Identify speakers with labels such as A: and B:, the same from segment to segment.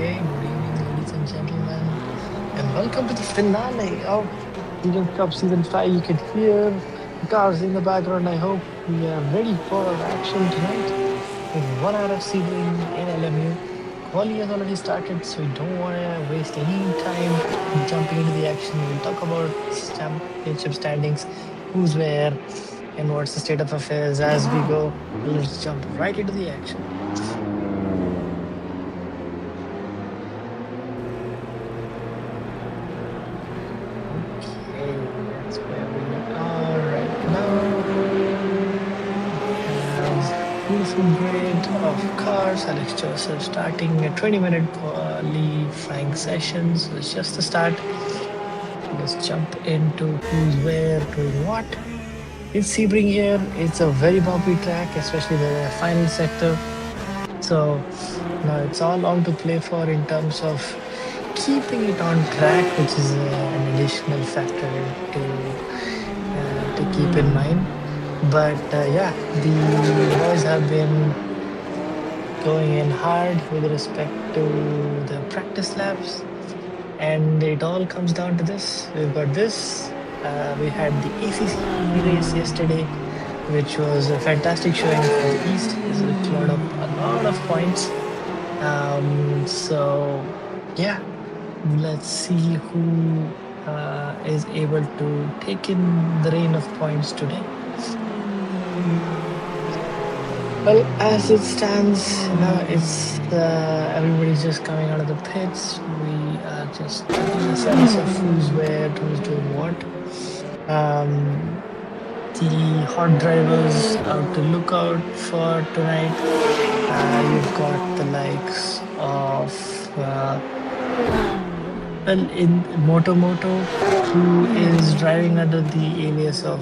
A: Okay, good evening, ladies and gentlemen, and welcome to the finale of Regions Cup Season 5. You can hear the cars in the background. I hope we are ready for action tonight in 1 hour of Sebring in LMU. Quali has already started, so we don't want to waste any time jumping into the action. We'll talk about championship standings, who's where, and what's the state of affairs as we go. Let's jump right into the action. Okay, that's where we are right now. We have beautiful grid of cars. Alex Joseph starting a 20-minute qualifying session. So it's just the start. Let's jump into who's where, doing what. It's Sebring here. It's a very bumpy track, especially the final sector. So now it's all on to play for in terms of keeping it on track, which is an additional factor to keep in mind. But yeah, the boys have been going in hard with respect to the practice laps, and it all comes down to this. We've got this. We had the ACC race yesterday, which was a fantastic showing for the East. It cleared up a lot of points. So yeah, let's see who is able to take in the reign of points today. Well, as it stands now, it's everybody's just coming out of the pits. We are just getting a sense of who's where, who's doing what. The hot drivers out to look out for tonight. You've got the likes of in Moto, who is driving under the alias of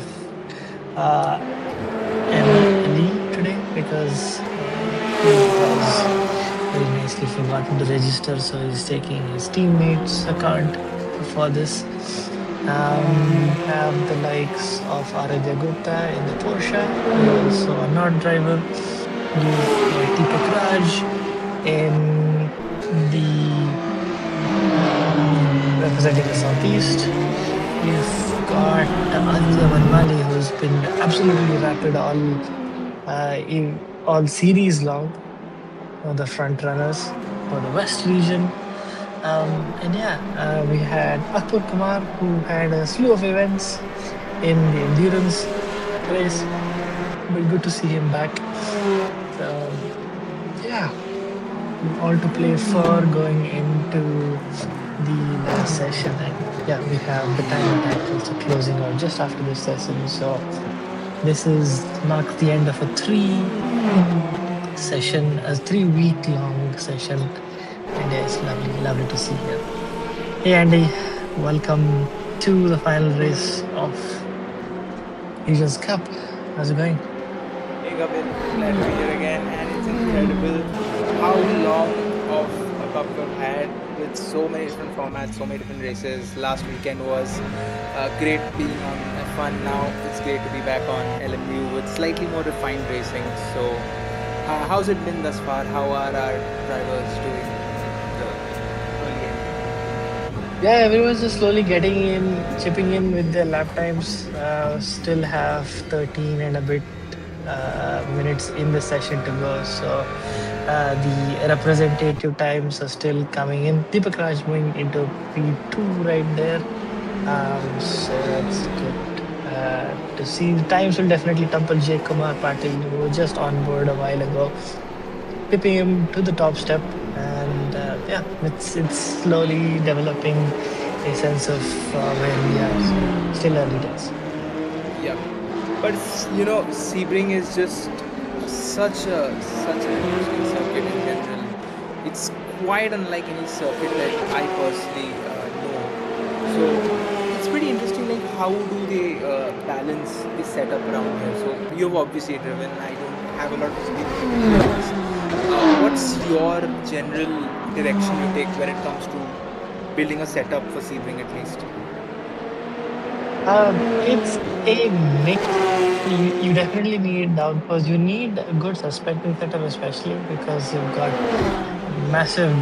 A: MLE today because he has very nicely forgotten to register, so he's taking his teammates' account for this. Have the likes of Aradhya Gupta in the Porsche, who is also a not driver. You've got Deepak Raj in the representing the Southeast. You've got Aditya Vanmali, who's been absolutely rapid all series long, the front runners for the West region. And yeah, we had Akbar Kumar, who had a slew of events in the endurance race. But good to see him back. So, yeah, all to play for going into the last session. And yeah, we have the time attack also closing out just after this session. So this marks the end of a 3-week long session. And yeah, it's lovely to see you. Hey Andy, welcome to the final race of Regions Cup. How's it going?
B: Hey Kapil, glad to be here again, and it's incredible how long of a cup we've had with so many different formats, so many different races. Last weekend was great being on F1. Now it's great to be back on LMU with slightly more refined racing. So how's it been thus far? How are our drivers doing?
A: Yeah, everyone's just slowly getting in, chipping in with their lap times. Still have 13 and a bit minutes in the session to go. So the representative times are still coming in. Deepak Raj moving into P2 right there. So that's good to see. The times will definitely topple Jay Kumar Patil, who was just on board a while ago, tipping him to the top step. And yeah, it's slowly developing a sense of where we are. So still early days.
B: Yeah, but Sebring is just such an interesting circuit in general. It's quite unlike any circuit that I personally know. So it's pretty interesting. Like, how do they balance the setup around here? So you've obviously driven. I don't have a lot of experience. What's your general direction you take when it comes to building a setup for Sebring at least?
A: It's a mix. You definitely need downforce. You need a good suspending setup, especially because you've got massive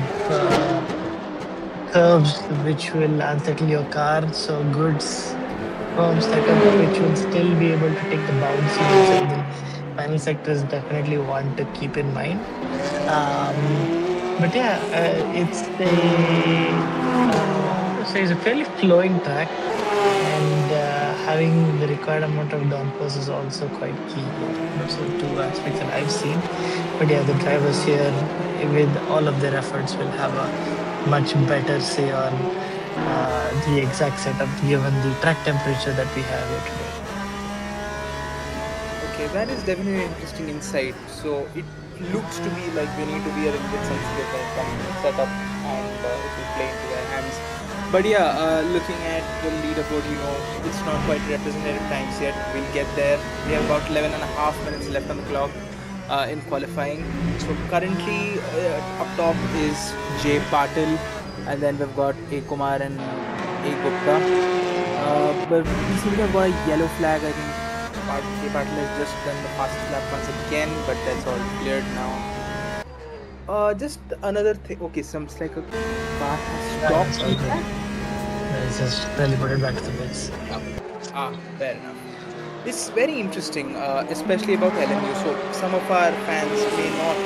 A: curves which will unsettle your car. So firm setup which will still be able to take the bouncy ones in the final sectors definitely one to keep in mind. Um, but yeah, what to say, it's a fairly flowing track, and having the required amount of downforce is also quite key here. Those are two aspects that I've seen. But yeah, the drivers here, with all of their efforts, will have a much better say on the exact setup given the track temperature that we have here today.
B: Okay, that is definitely an interesting insight. So it looks to be like we need to be a little bit sensitive when it comes to setup, and it will play into their hands. But yeah, looking at the leaderboard, it's not quite representative times yet. We'll get there. We have about 11 and a half minutes left on the clock in qualifying. So currently up top is Jay Patil, and then we've got A Kumar and A Gupta. But we seem to have got a yellow flag, I think. Jay Patil has just done the fastest lap once again, but that's all cleared now. Just another thing. Okay, sounds like a car has
A: Yeah, it's
B: stopped
A: all
B: on
A: good.
B: track.
A: It's just teleported back to the base.
B: Fair enough. It's very interesting, especially about LMU. So some of our fans may not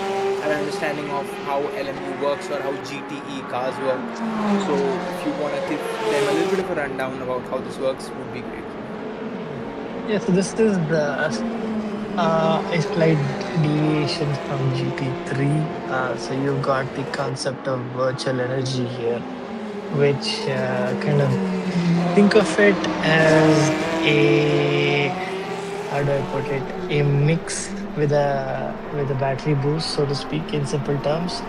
B: have an understanding of how LMU works or how GTE cars work. So if you want to give them a little bit of a rundown about how this works, would be great.
A: Yeah, so this is a slight deviation from GT3. So you've got the concept of virtual energy here, which kind of think of it as how do I put it, a mix with a battery boost, so to speak, in simple terms.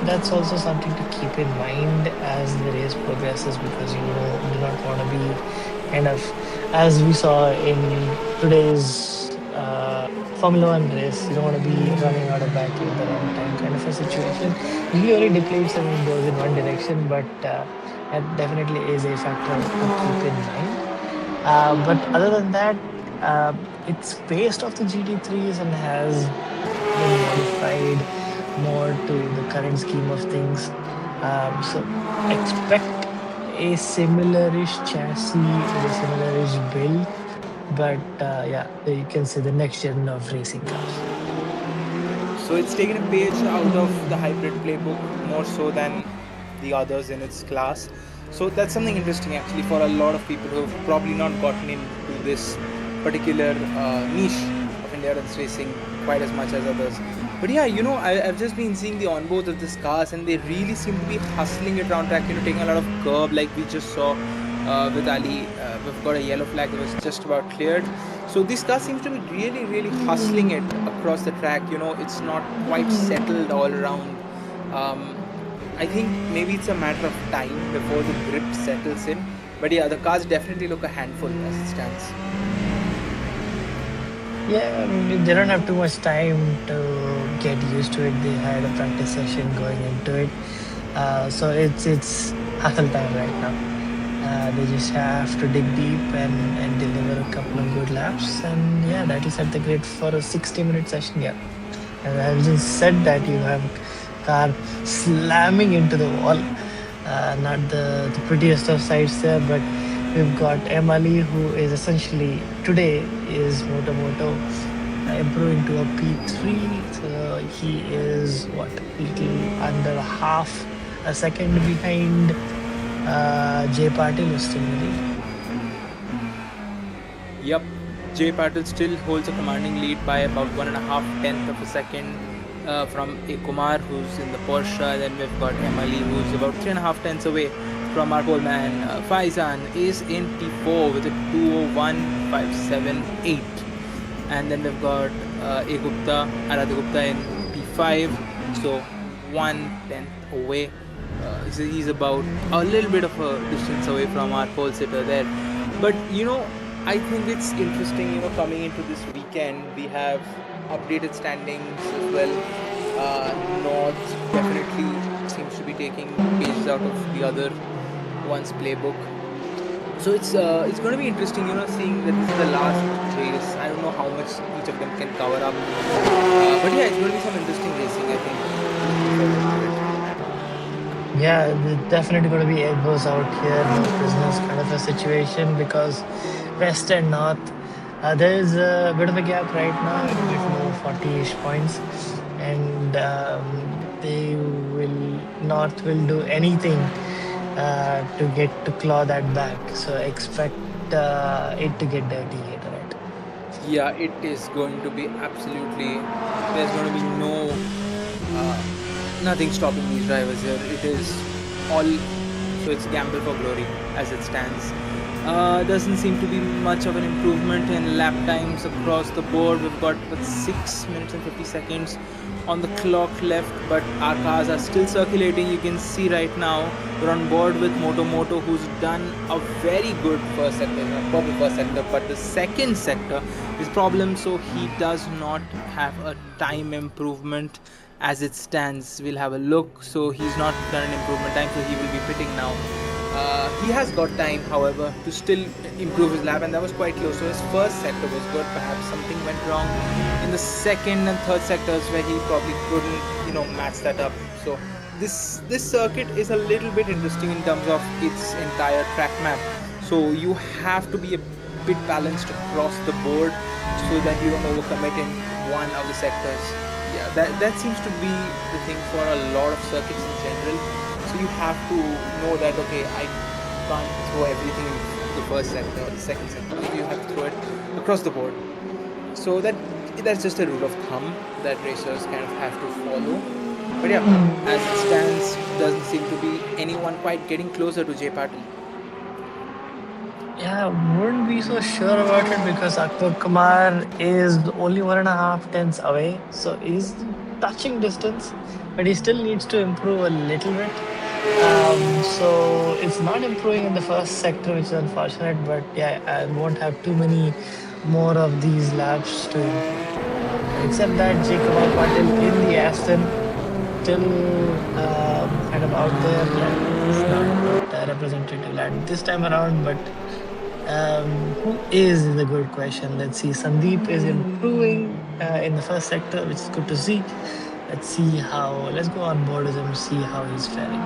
A: That's also something to keep in mind as the race progresses, because you do not want to be kind of, as we saw in today's Formula One race, you don't want to be running out of battery at the wrong time, kind of a situation. Usually only depletes and it goes in one direction, but that definitely is a factor to keep in mind. But other than that, it's based off the GT3s and has been modified more to the current scheme of things. So expect a similarish chassis with a similarish build, but yeah, you can say the next gen of racing cars.
B: So it's taken a page out of the hybrid playbook more so than the others in its class. So that's something interesting actually for a lot of people who have probably not gotten into this particular niche of endurance racing quite as much as others. But yeah, I've just been seeing the onboards of these cars, and they really seem to be hustling it around track, taking a lot of curb like we just saw with Ali. We've got a yellow flag that was just about cleared. So this car seems to be really, really hustling it across the track. It's not quite settled all around. Um, I think maybe it's a matter of time before the grip settles in. But yeah, the cars definitely look a handful as it stands.
A: Yeah, I mean, they don't have too much time to get used to it. They had a practice session going into it, so it's hustle time right now. They just have to dig deep and deliver a couple of good laps, and yeah, that will set the grid for a 60-minute session. Yeah, and I just said that you have a car slamming into the wall. Not the prettiest of sights there, but we've got Emily, who is essentially today is Moto improving to a P3. So he is what, little under half a second behind Jay Patil, who's still in the lead.
B: Yep, Jay Patil still holds a commanding lead by about 1.5 tenth of a second from A Kumar, who's in the Porsche. Then we've got Emily, who's about 3.5 tenths away from our pole man. Faizan is in P4 with a 201.578. And then we've got A Gupta, Aradhya Gupta in P5, so 1/10 away. He's about a little bit of a distance away from our pole sitter there. But I think it's interesting, coming into this weekend, we have updated standings as well. North definitely seems to be taking pages out of the other one's playbook. So it's going to be interesting, seeing that this is the last race. I don't know how much each of them can cover up. But yeah, it's going to be some interesting racing, I think.
A: Yeah, there's definitely going to be egos out here, no prisoners kind of a situation because West and North, there is a bit of a gap right now, a bit more 40-ish points, and they will North will do anything to get to claw that back. So expect it to get dirty later, right?
B: Yeah, it is going to be absolutely. There's going to be no uh, nothing stopping these drivers here. It is all, so it's gamble for glory as it stands. Doesn't seem to be much of an improvement in lap times across the board. We've got 6 minutes and 50 seconds on the clock left, but our cars are still circulating. You can see right now we're on board with Moto, who's done a very good first sector, purple first sector, but the second sector is problem, so he does not have a time improvement as it stands. We'll have a look. So he's not done an improvement time, so he will be pitting now. He has got time, however, to still improve his lap, and that was quite close. So his first sector was good. Perhaps something went wrong in the second and third sectors where he probably couldn't, match that up. So this circuit is a little bit interesting in terms of its entire track map. So you have to be a bit balanced across the board so that you don't overcommit in one of the sectors. Yeah, that seems to be the thing for a lot of circuits in general. So you have to know that, okay, I can't throw everything in the first sector or the second sector. You have to throw it across the board. So that's just a rule of thumb that racers kind of have to follow. But yeah, as it stands, doesn't seem to be anyone quite getting closer to Jay Patil.
A: Yeah, wouldn't be so sure about it because Akbar Kumar is only 1.5 tenths away. So he's touching distance, but he still needs to improve a little bit. So it's not improving in the first sector, which is unfortunate, but yeah, I won't have too many more of these laps to improve. Except that Jacob Patil in the Aston still kind of out there. Yeah, it's not representative lad this time around, but who is the good question. Let's see. Sandeep is improving in the first sector, which is good to see. Let's see how. Let's go on board with him, see how he's faring.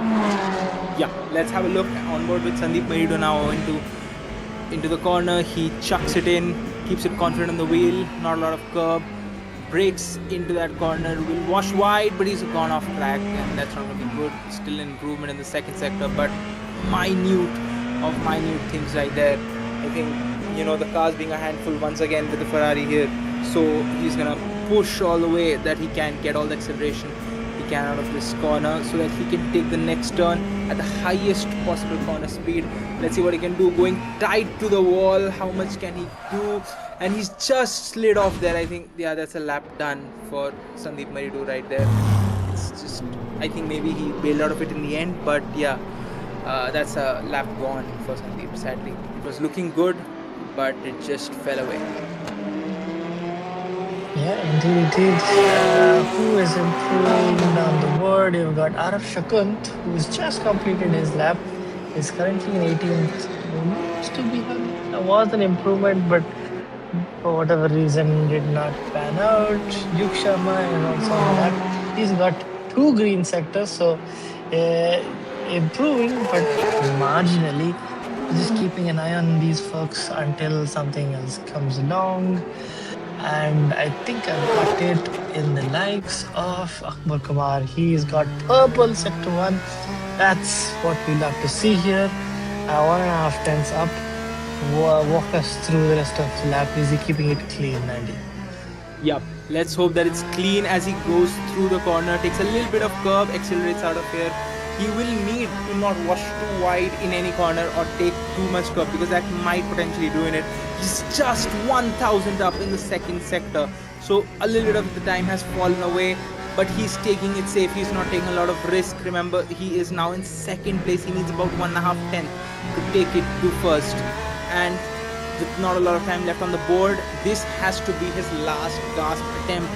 B: Yeah, let's have a look on board with Sandeep Marido now into the corner. He chucks it in, keeps it confident on the wheel. Not a lot of curb. Breaks into that corner. Will wash wide, but he's gone off track, and that's not going to be good. Still an improvement in the second sector, but minute things right there. I think the cars being a handful once again with the Ferrari here, so he's gonna push all the way that he can, get all the acceleration he can out of this corner so that he can take the next turn at the highest possible corner speed. Let's see what he can do, going tight to the wall. How much can he do? And he's just slid off there. I think, yeah, that's a lap done for Sandeep Maridu right there. It's just, I think maybe he bailed out of it in the end, but yeah, that's a lap gone for Sandeep, sadly. It was looking good, but it just fell away.
A: Yeah, indeed. Who is improving down the board? You've got Araf Shakunt, who's just completed his lap. Is currently in 18th. Looks to be there was an improvement, but for whatever reason did not pan out. Yuk Sharma is also on that. He's got 2 green sectors, so improving, but marginally. Just keeping an eye on these folks until something else comes along. And I think I've got it in the likes of Akbar Kumar. He's got purple sector 1. That's what we love to see here. 1.5 tenths up. Walk us through the rest of the lap. Is he keeping it clean, Andy?
B: Yep. Let's hope that it's clean as he goes through the corner. Takes a little bit of curb, accelerates out of here. He will need to not wash too wide in any corner or take too much curb, because that might potentially ruin it. He's just 1,000 up in the second sector, so a little bit of the time has fallen away, but he's taking it safe. He's not taking a lot of risk. Remember, he is now in second place. He needs about 1.5 tenths to take it to first, and with not a lot of time left on the board, this has to be his last gasp attempt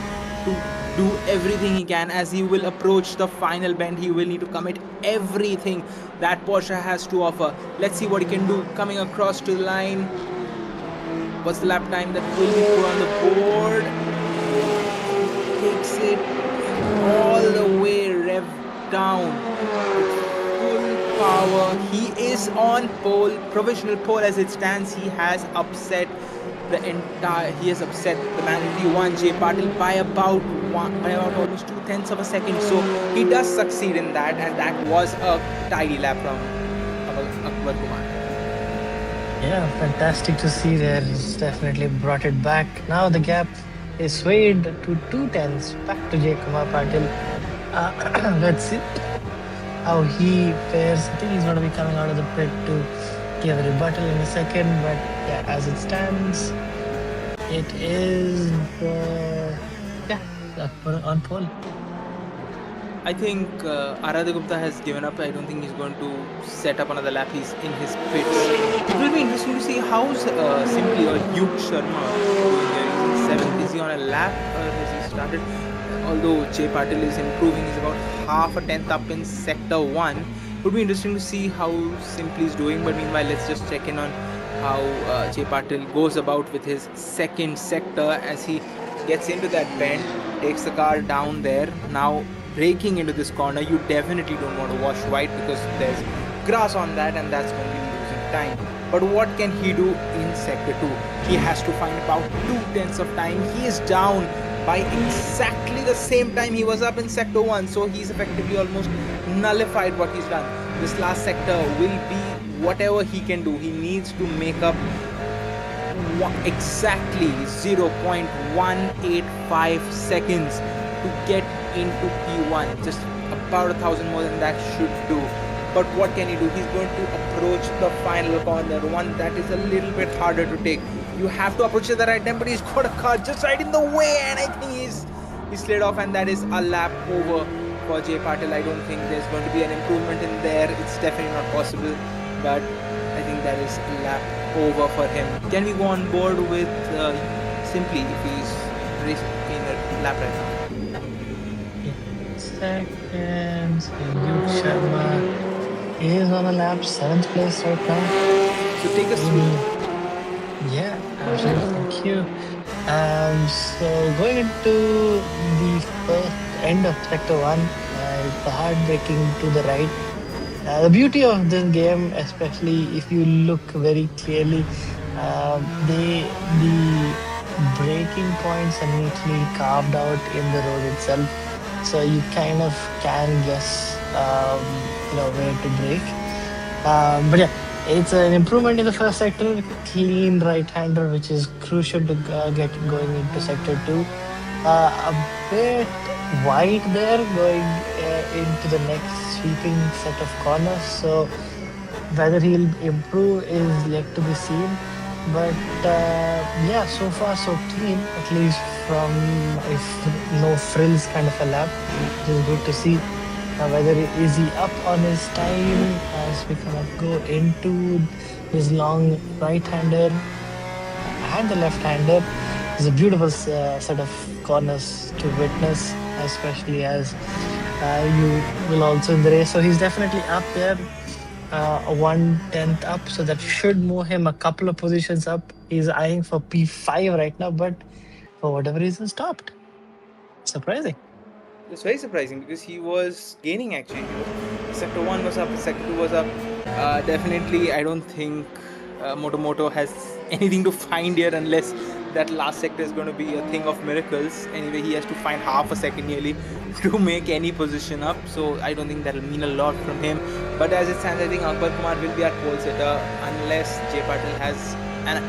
B: to do everything he can. As he will approach the final bend, he will need to commit everything that Porsche has to offer. Let's see what he can do. Coming across to the line, what's the lap time that will be put on the board? Takes it all the way rev down. power. He is on pole, provisional pole as it stands. He has upset the man in P1 J Patil by about almost 2/10 of a second. So he does succeed in that, and that was a tidy lap from Akbar Kumar.
A: Yeah, fantastic to see there. He's definitely brought it back. Now the gap is swayed to 2 tenths back to Jay Kumar Patil. Let's see how he fares. I think he's going to be coming out of the pit to give a rebuttal in a second. But yeah, as it stands, it is yeah, on pole.
B: I think Aradhya Gupta has given up. I don't think he's going to set up another lap. He's in his pits. It will be interesting to see how's Simply or Yuk Sharma doing there. He's in seventh. Is he on a lap or has he started? Although Jay Patil is improving, he's about half a tenth up in sector 1. It would be interesting to see how Simply is doing. But meanwhile, let's just check in on how Jay Patil goes about with his second sector as he gets into that bend, takes the car down there. Now braking into this corner, you definitely don't want to wash wide because there's grass on that and that's going to be losing time. But what can he do in sector 2? He has to find about 2/10 of time. He is down by exactly the same time he was up in sector 1, so he's effectively almost nullified what he's done. This last sector will be whatever he can do. He needs to make up exactly 0.185 seconds to get into P1. Just about 1,000 more than that should do. But what can he do? He's going to approach the final corner, one that is a little bit harder to take. You have to approach it at the right time, but he's got a car just right in the way, and I think he's slid off, and that is a lap over for Jay Patil. I don't think there's going to be an improvement in there. It's definitely not possible, but I think that is a lap over for him. Can we go on board with Simply if he's racing in a lap right now?
A: Seconds. Yuk Sharma is on a lap, 7th place right now.
B: So take us through.
A: Yeah, absolutely. Thank you. So going into the first end of sector 1, the hard braking to the right. The beauty of this game, especially if you look very clearly, the braking points are neatly carved out in the road itself, so you kind of can guess, where to brake. But yeah, it's an improvement in the first sector. Clean right-hander, which is crucial to get going into sector 2. A bit wide there, going into the next sweeping set of corners. So whether he'll improve is yet to be seen. But yeah, so far so clean, at least from if no frills kind of a lap, which is good to see. Whether is he up on his time as we kind of go into his long right-hander and the left-hander. It's a beautiful set of corners to witness, especially as you will also in the race. So he's definitely up there, a 1/10 up, so that should move him a couple of positions up. He's eyeing for P5 right now, but for whatever reason stopped. Surprising.
B: It's very surprising because he was gaining actually. Sector 1 was up, sector 2 was up. Definitely, I don't think Moto has anything to find here unless that last sector is going to be a thing of miracles. Anyway, he has to find half a second nearly to make any position up. So I don't think that will mean a lot from him. But as it stands, I think Akbar Kumar will be our pole sitter unless Jay Patil has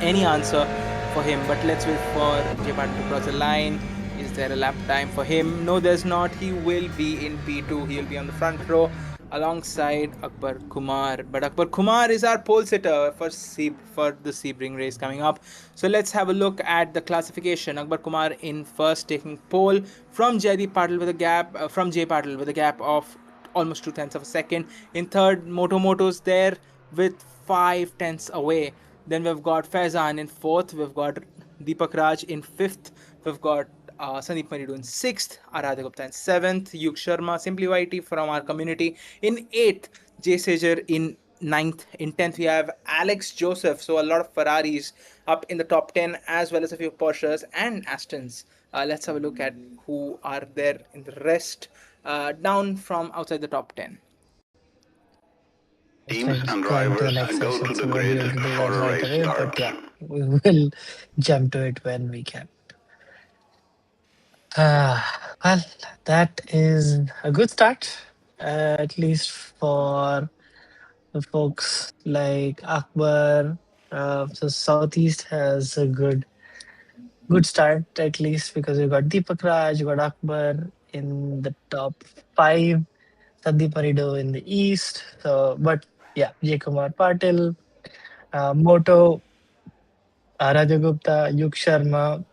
B: any answer for him. But let's wait for Jay Patil to cross the line. Is there a lap time for him? No, there's not. He will be in P2. He'll be on the front row alongside Akbar Kumar. But Akbar Kumar is our pole sitter for the Sebring race coming up. So let's have a look at the classification. Akbar Kumar in first, taking pole from Jay Patil with a gap of almost 2/10 of a second. In third, Moto's there with 5/10 away. Then we've got Faizan in fourth. We've got Deepak Raj in fifth. We've got Sandeep Maridu in 6th, Aradhya Gupta in 7th, Yuk Sharma, Simply YT from our community in 8th, Jay Sager in 9th. In 10th, we have Alex Joseph. So a lot of Ferraris up in the top 10, as well as a few Porsches and Astons. Let's have a look at who are there in the rest, down from outside the top 10.
A: Just trying to go into the next session, so we won't be able to do that right away. But yeah, we will jump to it when we can. Well, that is a good start, at least for the folks like Akbar. So Southeast has a good start, at least because you got Deepak Raj, you got Akbar in the top five, Sandeep Marido in the East. So, but yeah, J. Kumar Patil, Moto, Raja Gupta, Yuk Sharma,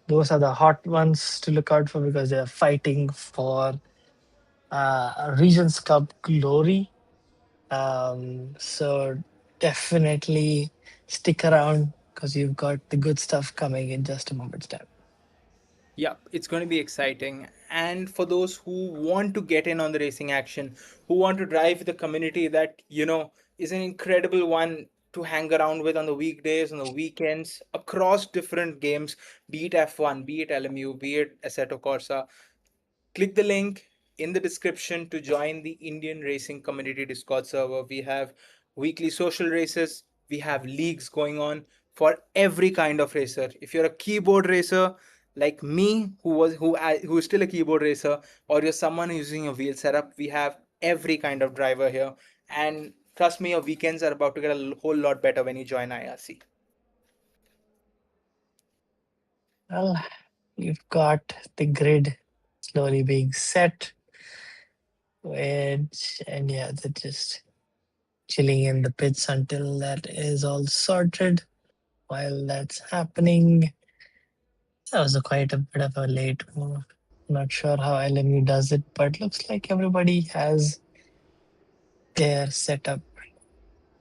A: those are the hot ones to look out for because they're fighting for Regions Cup glory. So definitely stick around because you've got the good stuff coming in just a moment's time.
B: Yeah, it's going to be exciting. And for those who want to get in on the racing action, who want to drive the community that, is an incredible one to hang around with on the weekdays, on the weekends, across different games, be it F1, be it LMU, be it Assetto Corsa, click the link in the description to join the Indian Racing Community Discord server. We have weekly social races, we have leagues going on for every kind of racer. If you're a keyboard racer like me, who is still a keyboard racer, or you're someone using a wheel setup, we have every kind of driver here. And trust me, your weekends are about to get a whole lot better when you join IRC.
A: Well, you've got the grid slowly being set, which, and yeah, they're just chilling in the pits until that is all sorted. While that's happening, that was quite a bit of a late move. Not sure how LMU does it, but looks like everybody has their setup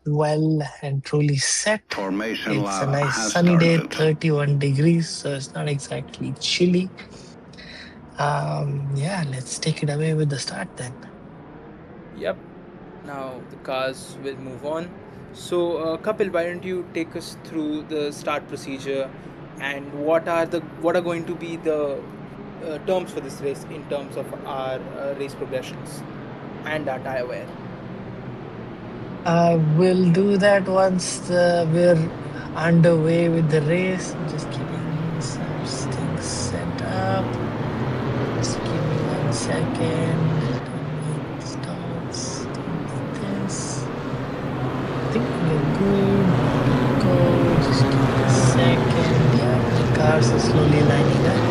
A: well and truly set. It's a nice sunny day, 31 degrees, so it's not exactly chilly. Yeah, let's take it away with the start then.
B: Yep. Now the cars will move on. So, Kapil, why don't you take us through the start procedure and what are going to be the terms for this race in terms of our race progressions and our tire wear?
A: We'll do that once we're underway with the race. I'm just getting some things set up. Just give me 1 second. Don't make starts. Don't need this. I think we're good. Go. Just give me a second. Yeah, the cars are slowly lining up.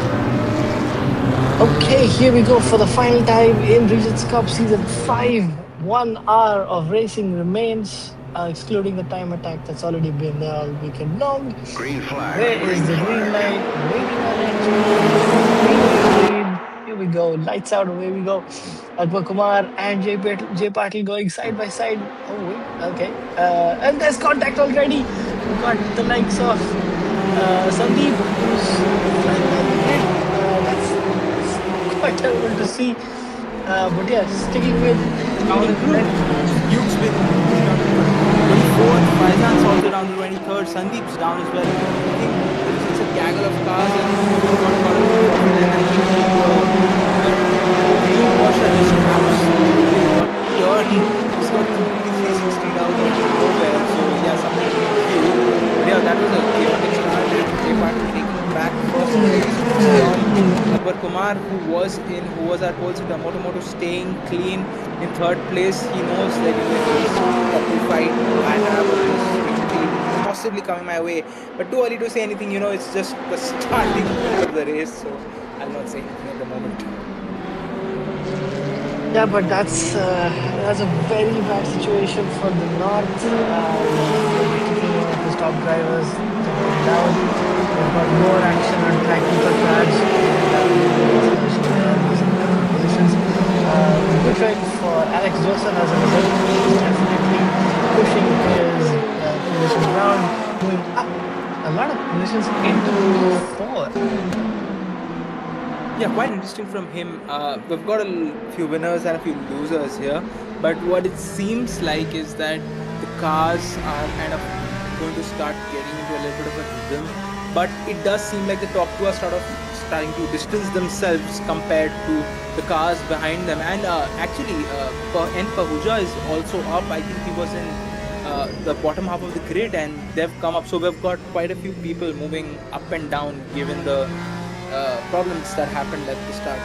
A: Okay, here we go for the final time in Regions Cup Season 5. 1 hour of racing remains, excluding the time attack that's already been there all weekend long.
C: Green flag.
A: Where is the green light? Waiting on it. Green, green. Here we go. Lights out. Away we go. Akbar Kumar and Jay Patil going side by side. Oh, wait. Okay. And there's contact already. We've got the likes of Sandeep, who's flying down the grid. That's quite terrible to see. But yeah, sticking with
B: Down the group, Duke's been pushing down to 24th, Faizan's also down to 23rd, Sandeep's down as well. I think it's a gaggle of cars and got a lot of profit, and I think Blue Washer just absolutely got dirty. He's got completely 360 down there to nowhere. So yeah, something to review. But yeah, that was a chaotic start. Jay Patil taking back first place on Akbar Kumar, who was our pole sitter. Moto staying clean in third place. He knows that he's got to fight and have a victory possibly coming my way. But too early to say anything, it's just the starting of the race, so I'll not say anything at the moment.
A: Yeah, but that's a very bad situation for the North. One of the top drivers jumping down. We've got more action on track. Deepak Raj and positions. Good ride for Alex Joseph as a result. He's definitely pushing his position around, moving up a lot of positions into 4.
B: Yeah, quite interesting from him. We've got a few winners and a few losers here, but what it seems like is that the cars are kind of going to start getting into a little bit of a rhythm. But it does seem like the top two are starting to distance themselves compared to the cars behind them. And Pahuja is also up. I think he was in the bottom half of the grid, and they've come up. So we've got quite a few people moving up and down given the problems that happened at the start.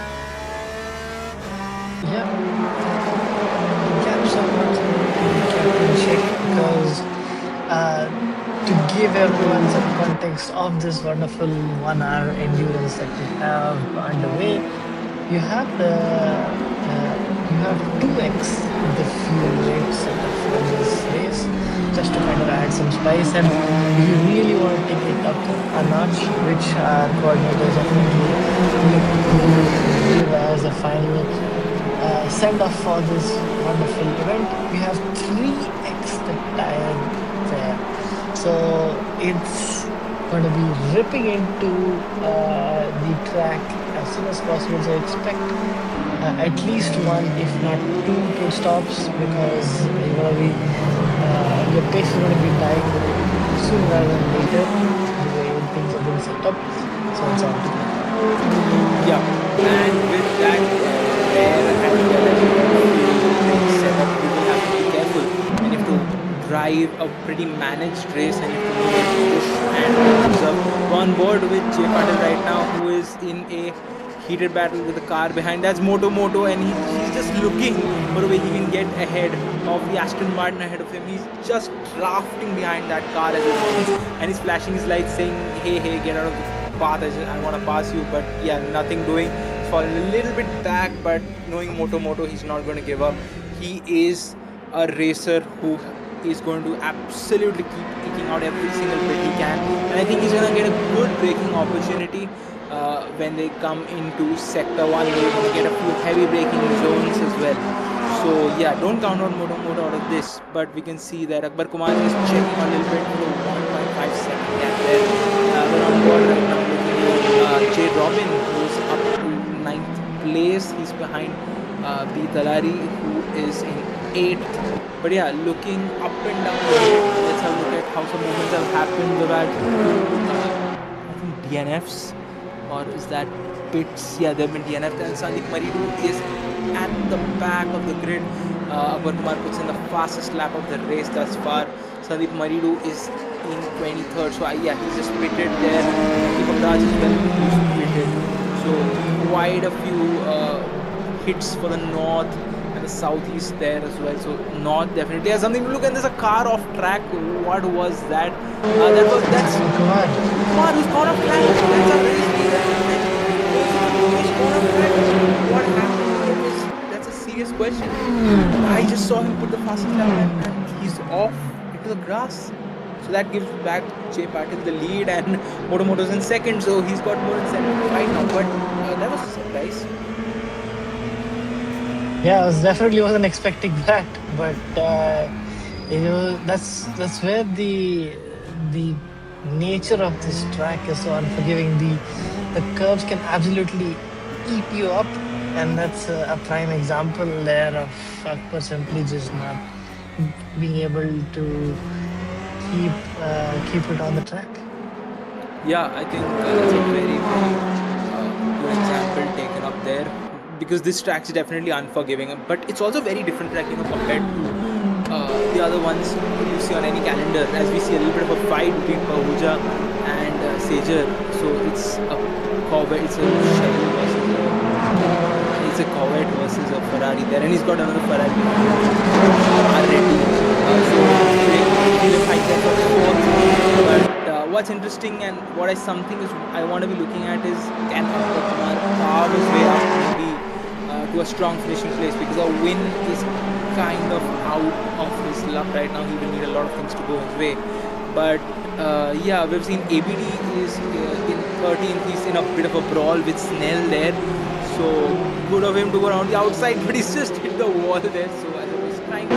A: Yeah, caps are championship because to give everyone some context of this wonderful 1 hour endurance that we have underway, you have you have 2x the fuel rate setup for this race, just to kind of add some spice. And if you really want to take it up a notch, which our coordinators definitely look to give as a final send off for this wonderful event, we have 3x the tire fare. So it's going to be ripping into the track as soon as possible. So expect at least one, if not two, pit stops, because your pace is going to be dying sooner rather than later, the way things have been set up. So it's on to
B: Yeah, and with that rare and setup, you will have to be careful, and you have to drive a pretty managed race, and you have to push and observe. On board with Jay Patil right now, who is in a heated battle with the car behind. That's Moto, and he's just looking for a way he can get ahead of the Aston Martin ahead of him. He's just drafting behind that car as it comes, and he's flashing his lights saying, hey, get out of the path, I want to pass you. But yeah, nothing doing. He's falling a little bit back, but knowing Moto, he's not going to give up. He is a racer who is going to absolutely keep eking out every single bit he can, and I think he's going to get a good braking opportunity when they come into sector 1. They're going to get a few heavy braking zones as well. So yeah, don't count on Moto out of this, but we can see that Akbar Kumar is checking a little bit for the 1.5 second gap there. We're on board right now looking at J. Robin, who's up to 9th place. He's behind B. Talari, who is in 8th. But yeah, looking up and down, let's have a look at how some movements have happened. We've had I think DNFs, or is that pits? Yeah, there have been DNFs, and Sandeep Maridu is at the back of the grid. Akbar Kumar puts in the fastest lap of the race thus far. Sandeep Maridu is in 23rd, so yeah, he's just pitted there. Deepak Raj is well pitted. So quite a few hits for the north and the southeast there as well. So north definitely has something to look at. There's a car off track. What was that? That's Kumar who's gone off track. That's a race leader. He's gone off track. What happened? That's a serious question. I just saw him put the fastest lap and he's off into the grass. So that gives back Jay Patil the lead, and Moto's in second, so he's got more than 7 right now. But that was a surprise.
A: Yeah, I definitely wasn't expecting that, but that's where the nature of this track is so unforgiving. The curves can absolutely eat you up, and that's a prime example there of Akbar simply just not being able to keep it on the track.
B: Yeah, I think that's a very good example taken up there, because this track is definitely unforgiving, but it's also very different track, compared to the other ones you see on any calendar. As we see a little bit of a fight between Pahuja and Sager, so it's a Corvette, it's a Chevy versus it's a Corvette versus a Ferrari there, and he's got another Ferrari already. So he'll fight there for fourth. But what's interesting and something is I want to be looking at is, can Akbar Kumar carve his way up maybe to a strong finishing place, because a win is kind of out of his luck right now. He will need a lot of things to go his way. But yeah, we've seen ABD is in 13th. He's in a bit of a brawl with Snell there. So good of him to go around the outside, but he's just hit the wall there. So as I was trying to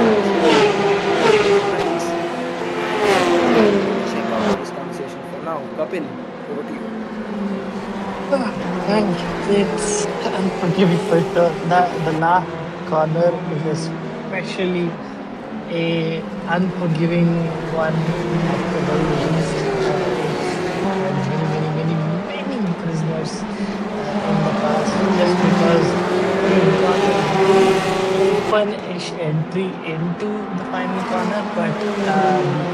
B: check out this conversation for now. Kapil, over to you.
A: Thank you. It's unforgiving for sure. The last corner is especially a unforgiving one at the very least. Many prisoners just because we've got a open-ish entry into the final corner, but the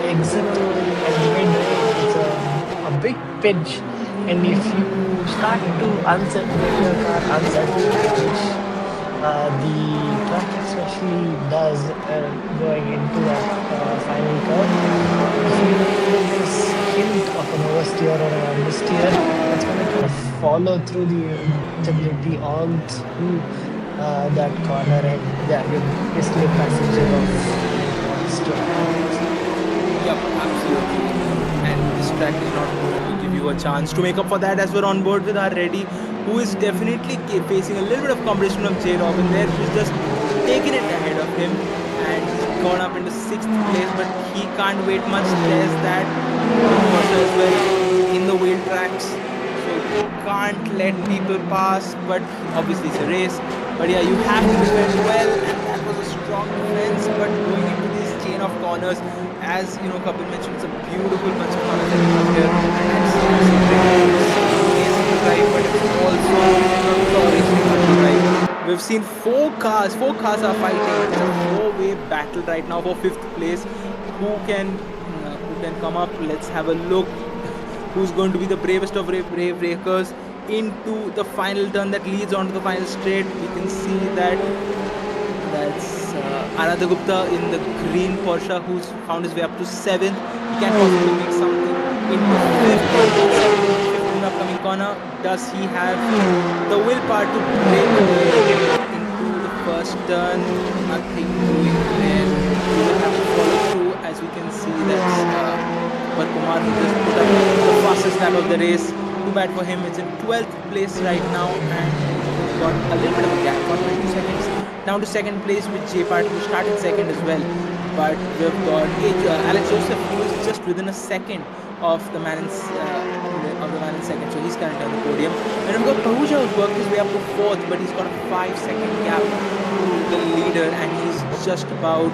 A: exit at midway is a big pinch. And if you start to get your car unsettled, which the track especially does going into that final curve, if you get this hint of an oversteer or an understeer, that's going to kind of follow through the stability all through that corner, and yeah, you're basically a passenger of what's to happen.
B: Yep, absolutely. And this track is not going to give you a chance to make up for that, as we're on board with our Reddy, who is definitely facing a little bit of competition from J. Robin there. He's just taken it ahead of him and he's gone up into 6th place, but he can't wait much. There's that also as well in the wheel tracks. So you can't let people pass, but obviously it's a race. But yeah, you have to defend well, and that was a strong defense. But going into this chain of corners, as you know, Kapil mentioned, it's a beautiful bunch of corners that we have here, and it's amazing to drive, but it's also racing fun to drive. We've seen four cars are fighting. It's a four-way battle right now for 5th place. Who can come up? Let's have a look. Who's going to be the bravest of brave breakers into the final turn that leads onto the final straight? We can see that's Aradha Gupta in the green Porsche, who's found his way up to 7th. He can possibly make something into 5th in the upcoming corner. Does he have the willpower to break into the first turn? Nothing doing there. He will have to follow through, as we can see that's Kumar, who just put up the fastest lap of the race. Too bad for him. It's in 12th place right now, and he's got a little bit of a gap, 22 seconds down to 2nd place with J Part, who started 2nd as well. But we've got Alex Joseph, who is just within a second of the man in 2nd, so he's currently on the podium. And we've got Pahuja, who's worked his way up to 4th, but he's got a 5-second gap to the leader, and he's just about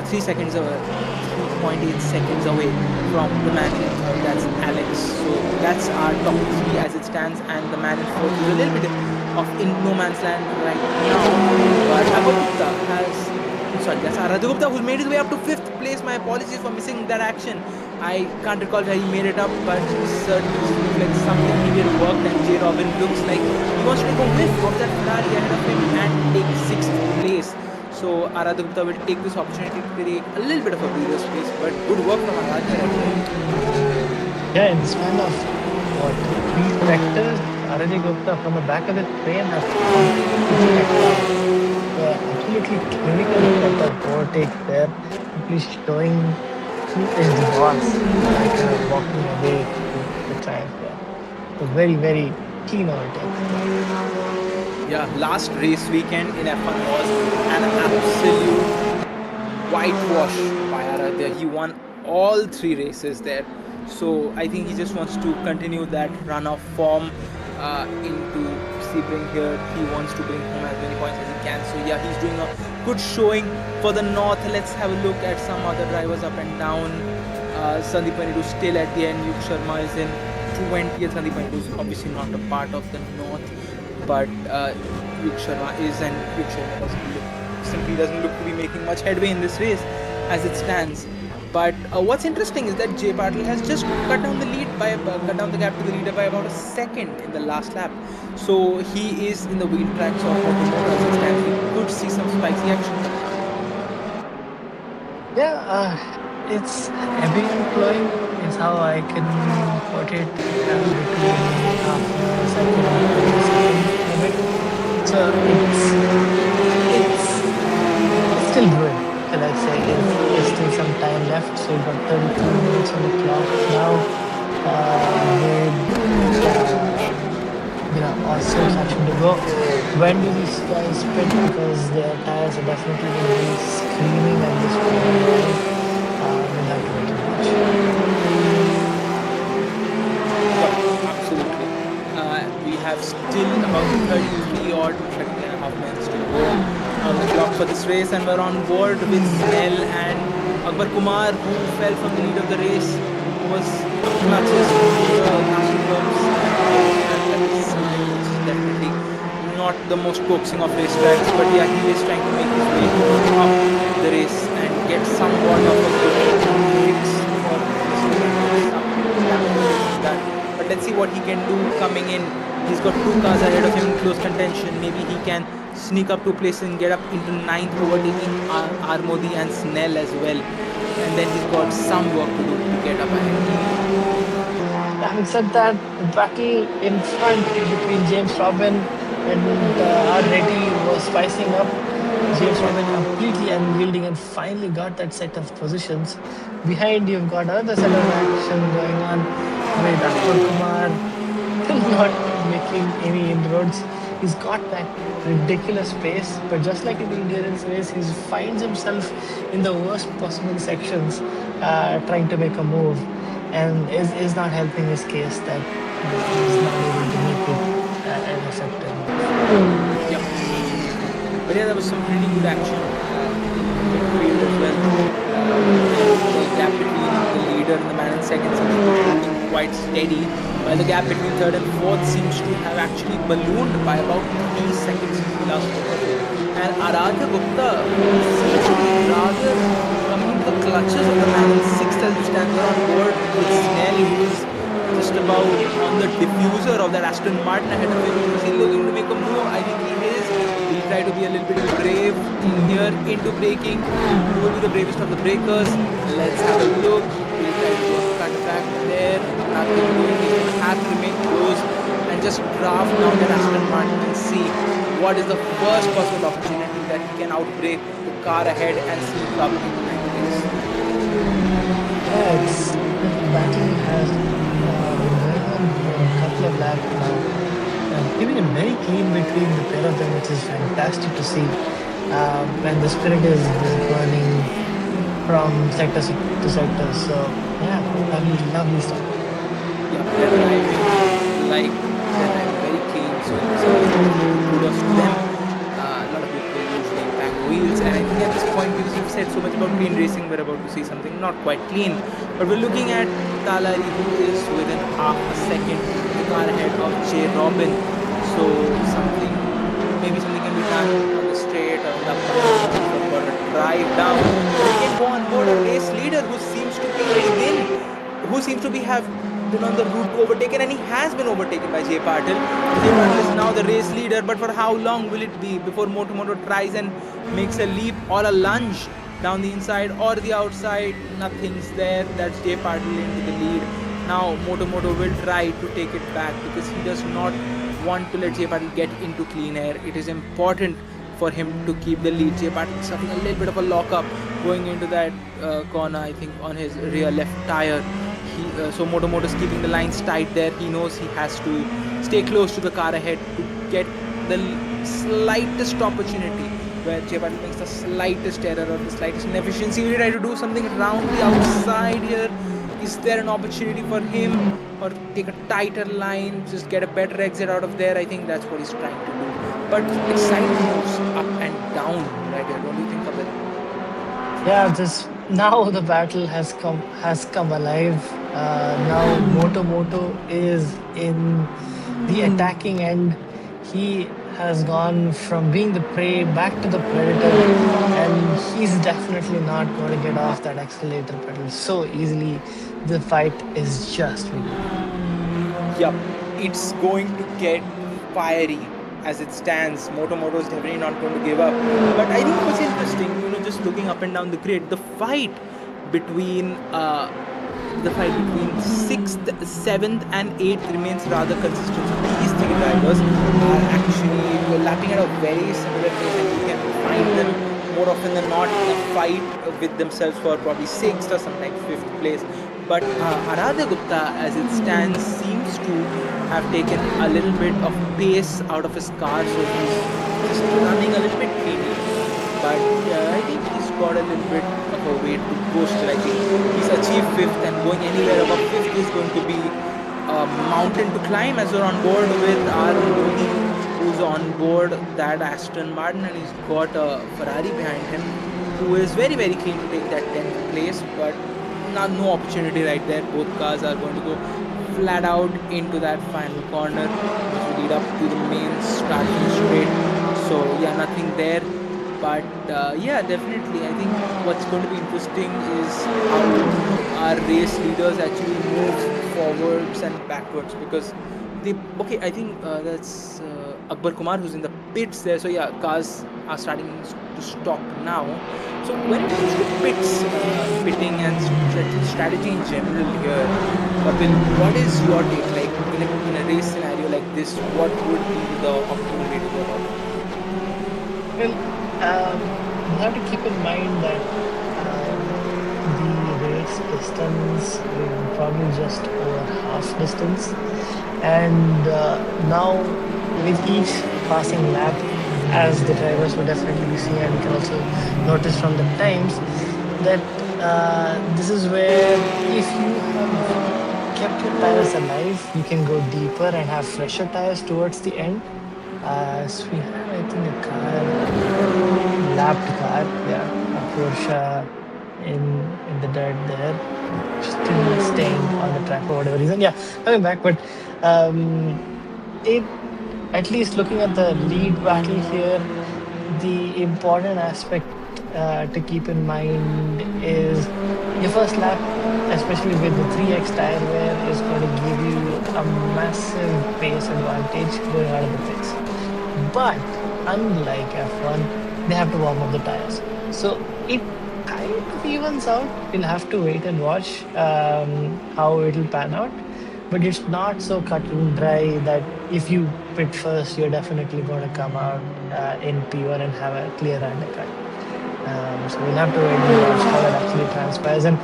B: 3 seconds away. 3.8 seconds away from the man in third, that's Alex. So that's our top 3 as it stands, and the man in 4th is a little bit of in no man's land right now. But that's Aradha Gupta, who's made his way up to 5th place. My apologies for missing that action. I can't recall where he made it up, but certainly reflects something he did work, and J. Robin looks like he wants to take a whiff of that Ferrari ahead of him and take 6th place. So Aradha Gupta will take this opportunity to create a little bit of a breather space, but good work from Aradha.
A: Yeah, in the span of what, 3 vectors, Aradha Gupta from the back of the train has absolutely clinical at the overtake there, simply showing who is the boss, kind of walking away to the triumph there. So very, very keen overtake.
B: Yeah, last race weekend in F1 was an absolute whitewash by Aradha. He won all 3 races there. So I think he just wants to continue that run of form into Sebring here. He wants to bring home as many points as he can. So yeah, he's doing a good showing for the North. Let's have a look at some other drivers up and down. Sandeep Panidu still at the end. Yuk Sharma is in 20th. Sandeep Panidu is obviously not a part of the North, but Yuk Sharma is, and Yuk Sharma simply doesn't look to be making much headway in this race as it stands. But what's interesting is that Jay Patil has just cut down the gap to the leader by about a second in the last lap. So he is in the wheel tracks of Automotive as it stands. We could see some spicy action.
A: Yeah, it's ebbing and flowing is how I can put it, between half a second and a second limit. So it's still good. Let's say there's still some time left, so we've got 32 minutes on the clock now. With awesome section to go. When do these guys split? Because their tires are definitely going to be screaming at this point. We'll have to wait and watch.
B: Absolutely. We have still about 33 or 30.5 minutes to go on the clock for this race, and we're on board with Snell and Akbar Kumar, who fell from the lead of the race, who was clutches to the national clubs, and definitely not the most coaxing of racetracks, but yeah, he is trying to make his way up the race and get somewhat of a good fix for this thing and get some lap position done. But let's see what he can do coming in. He's got 2 cars ahead of him in close contention. Maybe he can sneak up 2 places and get up into 9th, overtaking Armodi and Snell as well. And then he's got some work to do to get up ahead.
A: Having said that, the battle in front between James Robin and Reddy was spicing up. James Robin completely unyielding and finally got that set of positions. Behind, you've got another set of action going on with Akbar Kumar still not making any inroads. He's got that ridiculous pace, but just like in the endurance race, he finds himself in the worst possible sections, trying to make a move, and is not helping his case that he's not able to make it an effective move.
B: Yep. But yeah, there was some pretty good action in midfield as well. The gap between the leader and the man in second seems to be looking quite steady, while the gap between third and fourth seems to have actually ballooned by about 3 seconds in the last quarter. And Aradhya Gupta seems to be rather coming into the clutches of the man in sixth as he stands on board with Snell, who's just about on the diffuser of that Aston Martin ahead of him. Is he looking to make a move? I think he is. He'll try to be a little bit brave in here into braking. Who will be the bravest of the breakers? Let's have a look. He'll try to cut back there. Nothing doing. He's going to have to remain close and just draft down that Aston Martin and see what is the first possible opportunity that he can outbrake the car ahead and sneak up into 9th place.
A: Yeah, the battle has been going on for a couple of laps now. Keeping it very clean between the pair of them, which is fantastic to see. And the spirit is burning from sector to sector. So, yeah, lovely stuff.
B: Yeah, they're driving like they're driving very clean. So kudos to them. A lot of people usually bang wheels, and I think at this point, because you've said so much about clean racing, we're about to see something not quite clean. But we're looking at Talari, who is within half a second the car ahead of J. Robin. So maybe something can be done on the straight or the for a drive down. We can go on board a race leader who seems to have been on the route to overtaken, and he has been overtaken by Jay Patil. Jay Patil is now the race leader, but for how long will it be before Moto tries and makes a leap or a lunge down the inside or the outside? Nothing's there. That's Jay Patil into the lead. Now Moto will try to take it back because he does not want to let Jay Patil get into clean air. It is important for him to keep the lead. Jay Patil is suffering a little bit of a lockup going into that corner, I think, on his rear left tire. So Moto is keeping the lines tight there. He knows he has to stay close to the car ahead to get the slightest opportunity where Jay Patil makes the slightest error or the slightest inefficiency. Will he try to do something around the outside here? Is there an opportunity for him, or take a tighter line, just get a better exit out of there? I think that's what he's trying to do. But exciting moves up and down right here. Don't you think of it?
A: Yeah, just now the battle has come alive. Now Moto is in the attacking end. He has gone from being the prey back to the predator, and he's definitely not going to get off that accelerator pedal so easily. The fight is just beginning.
B: Yup, it's going to get fiery as it stands. Moto is definitely not going to give up. But I think what's interesting, just looking up and down the grid, the fight between 6th, 7th and 8th remains rather consistent. So these 3 drivers are actually lapping at a very similar pace, and you can find them more often than not in a fight with themselves for probably 6th or sometimes 5th place. But Aradhya Gupta, as it stands, seems to have taken a little bit of pace out of his car, so he's just running a little bit cleanly. But I think he's got a little bit of a way to go still. I think he's achieved 5th, and going anywhere above 5th is going to be a mountain to climb, as we're on board with our Modi, who's on board that Aston Martin, and he's got a Ferrari behind him, who is very, very keen to take that 10th place, but no opportunity right there. Both cars are going to go flat out into that final corner, which will lead up to the main starting straight. So yeah, nothing there. But yeah, definitely, I think what's going to be interesting is how our race leaders actually move forwards and backwards, because they, okay, I think that's Akbar Kumar who's in the pits there. So yeah, cars are starting to stop now. So when it comes to pits, pitting and strategy in general here, Kapil, what is your take? Like in a race scenario like this, what would be the optimal way to go about it?
A: Well, you have to keep in mind that the race distance will probably just over half distance, and now with each passing lap, as the drivers will definitely see, and you can also notice from the times that this is where if you have kept your tires alive, you can go deeper and have fresher tires towards the end. So we have, I think, a car, lapped car, yeah, a Porsche in the dirt there, still staying on the track for whatever reason. Yeah, coming back, but um, it at least looking at the lead battle here, the important aspect to keep in mind is your first lap, especially with the 3x tire wear, is going to give you a massive pace advantage going out of the pits. But unlike F1, they have to warm up the tires. So it kind of evens out. We'll have to wait and watch how it'll pan out. But it's not so cut and dry that if you pit first, you're definitely going to come out in P1 and have a clear undercut. So we'll have to wait and watch how it actually transpires. And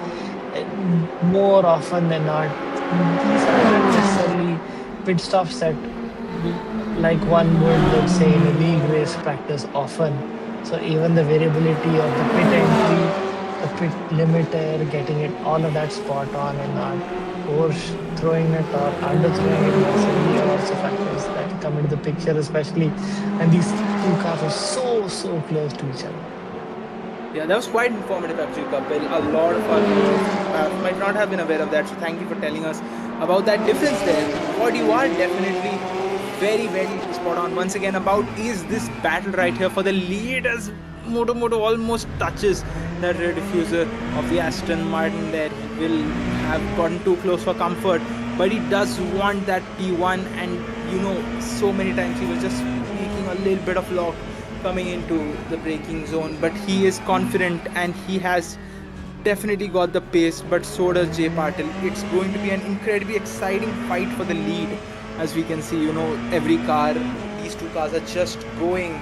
A: more often than not, these are not necessarily pit stops that like one would, let's say, in a league race practice often. So even the variability of the pit entry, the pit limiter, getting it, all of that spot on and not overthrowing it or underthrowing it massively are also factors that come into the picture, especially and these two cars are so close to each other.
B: Yeah, that was quite informative actually, Kapil. A lot of our viewers might not have been aware of that, so thank you for telling us about that difference there. What you are definitely very spot on once again about is this battle right here for the lead, as Moto almost touches that rear diffuser of the Aston Martin there. He will have gotten too close for comfort, but he does want that P1, and so many times he was just making a little bit of lock coming into the braking zone, but he is confident and he has definitely got the pace, but so does Jay Patil. It's going to be an incredibly exciting fight for the lead, as we can see. Every car, these two cars are just going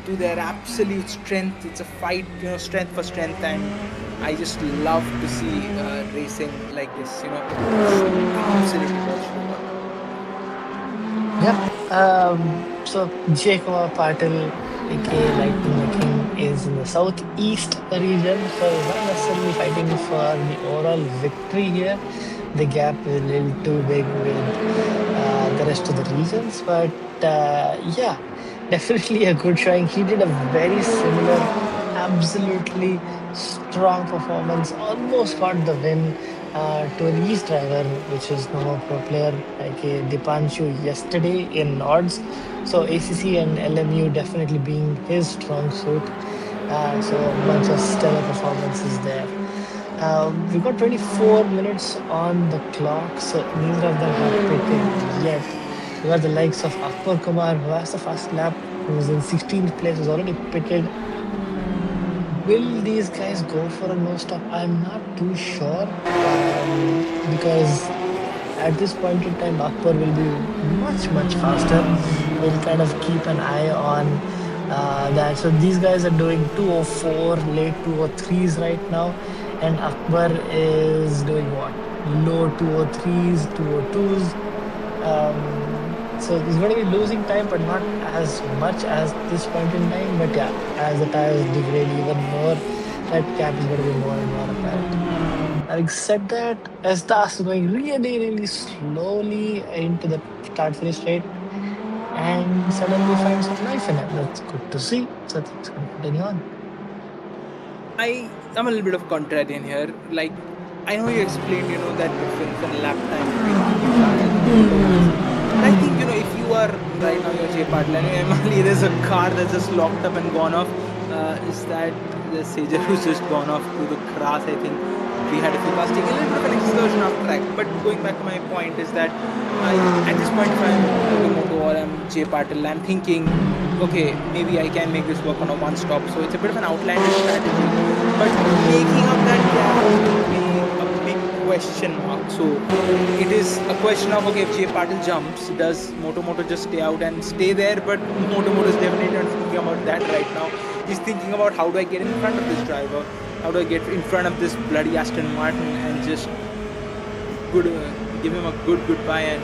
B: to their absolute strength. It's a fight, strength for strength, and I just love to see racing like this. Absolutely worth.
A: Yeah. So Jay Patil, aka Lightning McKing, is in the southeast region, so he's not necessarily fighting for the overall victory here. The gap is a little too big with the rest of the regions, but yeah, definitely a good showing. He did a very similar, absolutely strong performance, almost got the win to an East driver, which is no pro player like a Dipanshu yesterday in Nords. So ACC and LMU definitely being his strong suit. So a bunch of stellar performances there. We got 24 minutes on the clock, so neither of them have pitted yet. We got the likes of Akbar Kumar, who has the first lap, who's in 16th place, who's already pitted. Will these guys go for a no stop? I'm not too sure because at this point in time, Akbar will be much faster. We'll kind of keep an eye on that. So these guys are doing 204, late 203s right now, and Akbar is doing what? Low 203s, 202s. So he's going to be losing time, but not as much as this point in time. But yeah, as the tires degrade even more, that gap is going to be more and more apparent. Having said that, Estas is going really slowly into the start-finish straight and suddenly find some life in it. That's good to see. So things going to continue on.
B: I'm a little bit of contrarian here. Like, I know you explained, that difference in lap time between the tires and motor ones. But I think, if you are right now, you're Jay Patil and Emily, there's a car that's just locked up and gone off. Is that the Sager who's just gone off to the grass? I think we had a few cars taking a little bit of an excursion off track. But going back to my point is that at this point, if I'm Moto or I'm Jay Patil, I'm thinking, okay, maybe I can make this work on a one stop. So it's a bit of an outlandish strategy. But making up that gap will be a big question mark. So it is a question of, okay, if Jay Patil jumps, does Moto just stay out and stay there? But Moto is definitely not thinking about that right now. He's thinking about how do I get in front of this driver? How do I get in front of this bloody Aston Martin and just give him a good goodbye and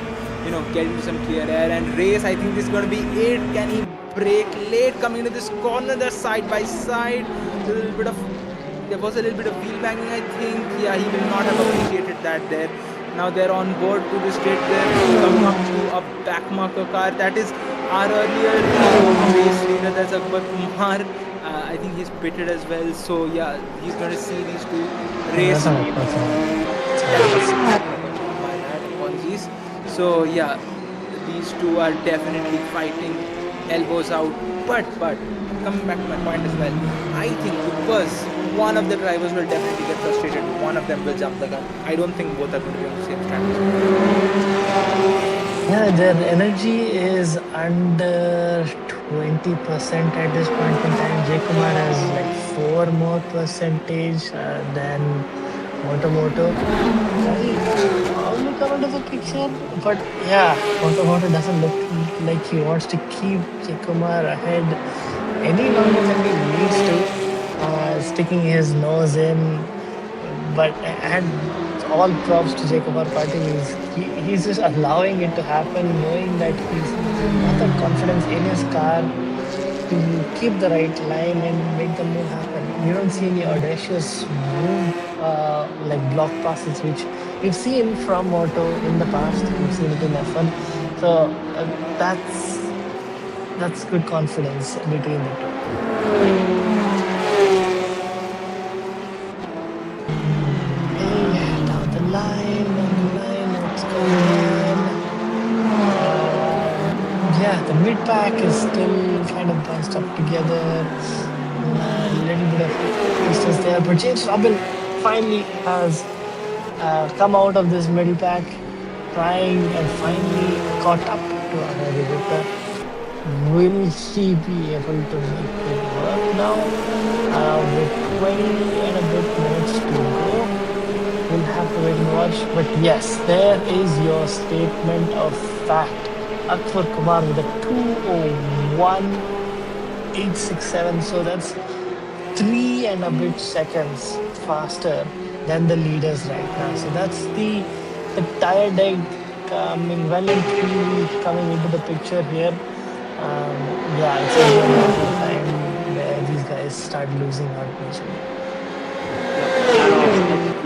B: get into some clear air and race. I think this is going to be it. Can he brake late coming to this corner? They're side by side. There was a little bit of wheel banging, I think. Yeah, he will not have appreciated that there. Now they're on board to the straight there, coming up to a backmarker car. That is our earlier race leader, that's Akbar Kumar. I think he's pitted as well. So yeah, he's going to see these two race. My bad, apologies. So yeah, these two are definitely fighting elbows out. But coming back to my point as well, I think because one of the drivers will definitely get frustrated, one of them will jump the gun. I don't think both are going to be on the same strategy.
A: Yeah, their energy is under 20% at this point in time. Jay Kumar has like 4 more percentage than Moto. Only come into the picture, but yeah, Moto doesn't look like he wants to keep Jay Kumar ahead any longer than he needs to, sticking his nose in. But and all props to Jay Kumar Patil. He's just allowing it to happen, knowing that he's got the confidence in his car to keep the right line and make the move happen. You don't see any audacious move like block passes, which we've seen from Moto in the past. We've seen it in F1. So that's good confidence between the two. Down the line, what's going on? Yeah, the mid pack is still kind of bunched up together. A little bit of distance there, but James Robin finally has come out of this middle pack, trying and finally caught up to Anadita. Will she be able to make it work now? With 20 and a bit minutes to go, we'll have to wait and watch. But yes, there is your statement of fact. Akbar Kumar with a 2:01.867. So that's 3 and a bit seconds faster than the leaders right now. So that's the tire deck coming well and truly coming into the picture here. Yeah, it's a wonderful time where these guys start losing out majorly.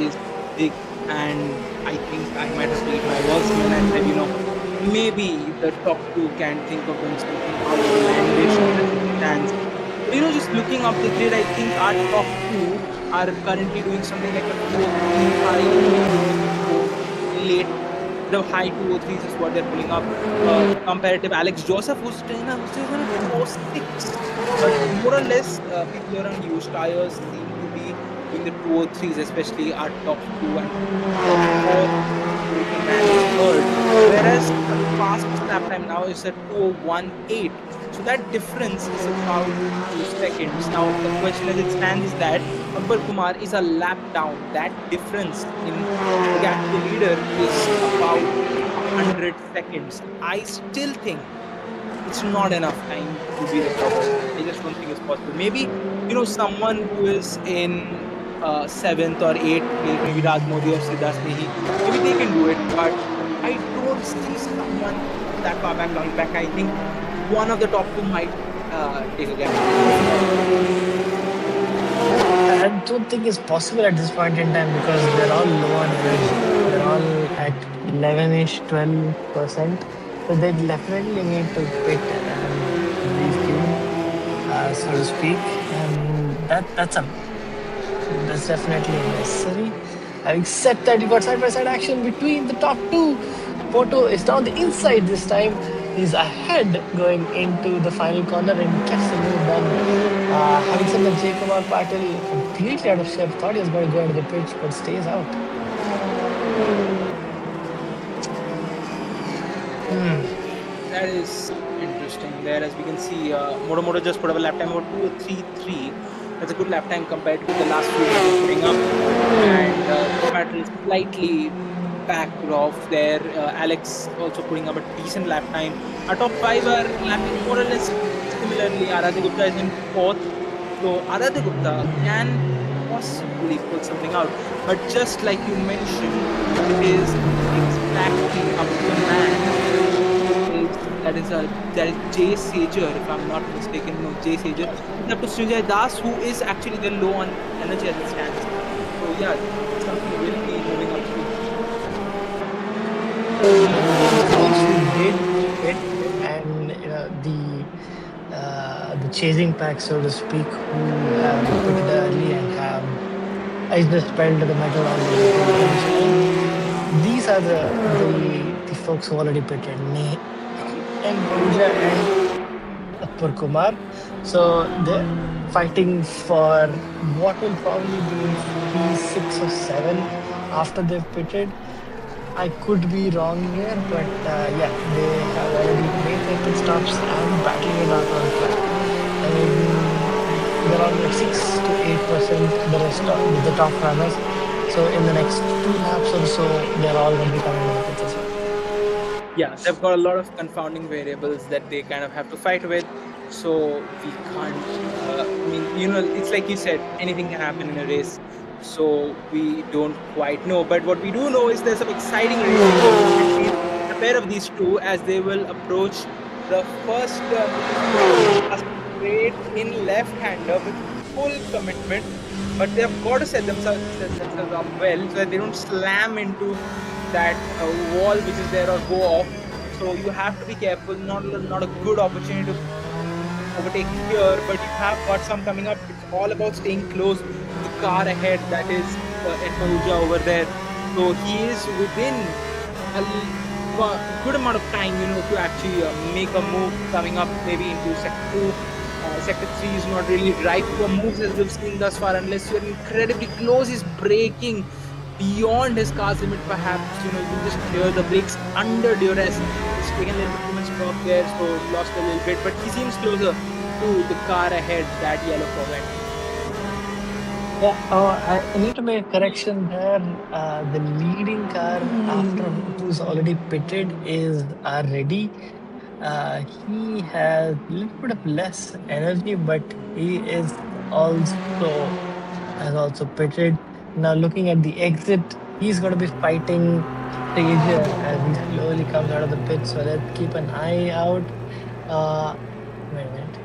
B: Is big, and I think I might have played my words when I said, maybe the top two can think of doing something outlandish as it stands. But, just looking up the grid, I think our top two are currently doing something like a 4.35 late. The high 203s is what they're pulling up. Comparative Alex Joseph, who's still going to 4.6. But more or less, people around used tires seem to be doing the 203s, especially our top two and third. Whereas the fastest lap time now is at 2:01.8. So that difference is about 2 seconds. Now the question as it stands is that Akbar Kumar is a lap down. That difference in the gap to the leader is about 100 seconds. I still think it's not enough time to be the top. I just don't think it's possible. Maybe, someone who is in 7th or 8th place, maybe Raj Modi or Siddharth Nehi, maybe they can do it. But I don't see someone that far back coming back. I think one of the top two might take a gap.
A: I don't think it's possible at this point in time because they're all low on energy. They're all at 11-ish, 12%. So they definitely need to pit and refuel, so to speak. And that's definitely necessary. Having said that, you got side-by-side action between the top two. Moto is down the inside this time. He's ahead going into the final corner and gets the move done. Having said that, J. Kumar Patil completely out of shape. Thought he was going to go into the pitch, but stays out. Hmm.
B: That is interesting there. As we can see, Moto just put up a lap time of 2:33. That's a good lap time compared to the last few he's putting up. And the battle is slightly back off there. Alex also putting up a decent lap time. Our top five are lapping more or less similarly. Aradhya Gupta is in fourth. So Aradhya Gupta can possibly pull something out. But just like you mentioned, it is exactly up to the man. That is Jay Sager, if I'm not mistaken. No, Jay Sager. It's up to Sujay Das, who is actually the low on energy as it stands. So yeah, something will be moving up to.
A: Folks who did it, and the chasing pack, so to speak, who have pitted early and have I just spelled the metal on the finish line. These are the folks who already pitted, and Pooja and Appur Kumar. So they're fighting for what will probably be P6 or 7 after they've pitted. I could be wrong here, but yeah, they have already made their pit stops and battling it out on track. I mean, they're on like 6 to 8% the rest of the top runners. So in the next 2 laps or so, they're all going to be coming in the pits as well.
B: Yeah, they've got a lot of confounding variables that they kind of have to fight with. So we can't. It's like you said, anything can happen in a race. So we don't quite know. But what we do know is there's some exciting racing between the pair of these two as they will approach the first straight in left-hander with full commitment. But they've got to set themselves up well so that they don't slam into that wall which is there or go off. So you have to be careful. Not a good opportunity to overtake here, but you have got some coming up. It's all about staying close to the car ahead. That is Edmaruja over there. So he is within a good amount of time, to actually make a move coming up maybe into sector 2. Sector 3 is not really ripe for moves as we've seen thus far unless you're incredibly close. He's braking beyond his car's limit perhaps. You can just clear the brakes under duress. He's taken a little bit too much torque there, so lost a little bit, but he seems closer to the car ahead, that yellow Corvette.
A: Yeah, I need to make a correction there. The leading car after who's already pitted is already. He has a little bit of less energy, but he is has also pitted. Now looking at the exit, he's going to be fighting Frazier as he slowly comes out of the pit. So let's keep an eye out. Wait a minute.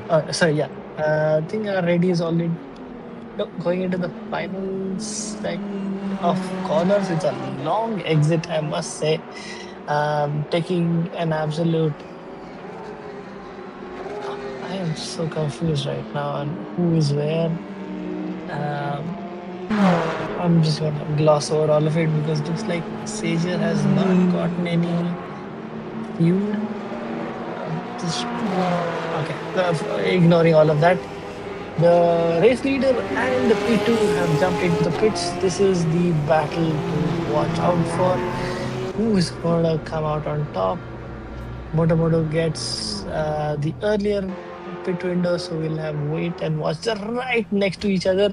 A: Oh, sorry, yeah. I think our ready is already going into the final set of corners. It's a long exit, I must say. Taking an absolute. I am so confused right now on who is where. I'm just going to gloss over all of it because it looks like Sager has not gotten any fuel. Okay, ignoring all of that. The race leader and the P2 have jumped into the pits. This is the battle to watch out for. Who is going to come out on top? Moto gets the earlier pit window, so we'll have wait and watch. They're right next to each other,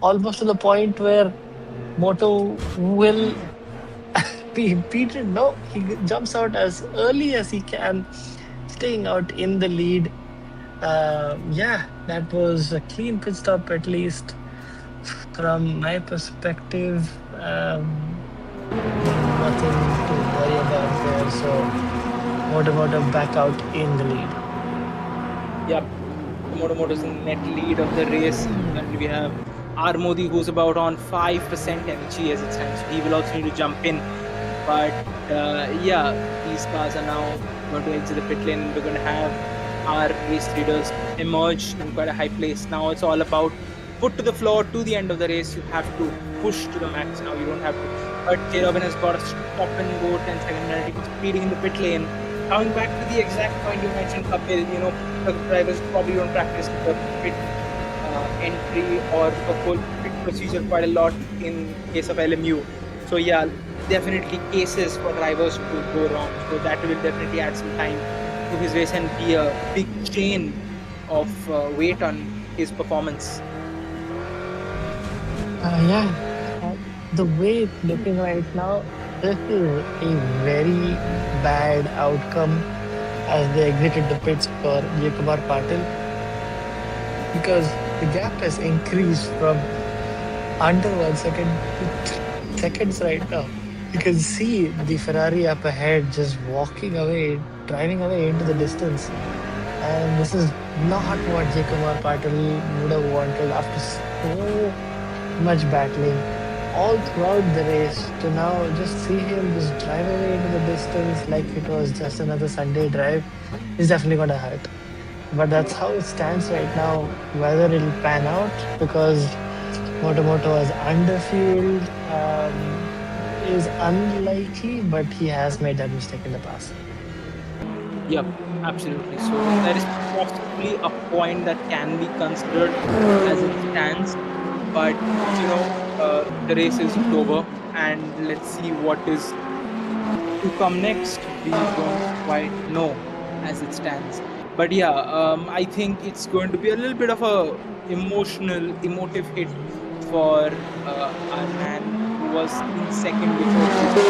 A: almost to the point where Moto will be impeded. No, he jumps out as early as he can, staying out in the lead. Yeah, that was a clean pit stop, at least from my perspective. Nothing to worry about there. So Moto back out in the lead.
B: Yep, Moto is in net lead of the race. And we have R Modi, who's about on 5% MG as it stands. He will also need to jump in. But yeah, these cars are now going to exit the pit lane. We're going to have our race leaders emerge in quite a high place. Now it's all about foot to the floor to the end of the race. You have to push to the max now. You don't have to. But J. Robin has got a stop and go 10-second penalty for speeding in the pit lane. Coming back to the exact point you mentioned, Kapil, the drivers probably don't practice the pit entry or the whole pit procedure quite a lot in case of LMU. So yeah, definitely cases for drivers to go wrong. So that will definitely add some time to his race and be a big chain of weight on his performance.
A: Yeah, the way it's looking right now, this is a very bad outcome as they exited the pits for Jacobar Patil, because the gap has increased from under 1 second to 3 seconds right now. You can see the Ferrari up ahead just walking away, driving away into the distance. And this is not what Jacobar Patil would have wanted after so much battling all throughout the race, to now just see him just drive away into the distance like it was just another Sunday drive is definitely going to hurt. But that's how it stands right now. Whether it'll pan out, because Motomoto is underfueled, is unlikely, but he has made that mistake in the past.
B: Yep, absolutely. So there is possibly a point that can be considered as it stands, but the race is over, and let's see what is to come next. We don't quite know as it stands. But yeah, I think it's going to be a little bit of a emotive hit for our man who was in second before his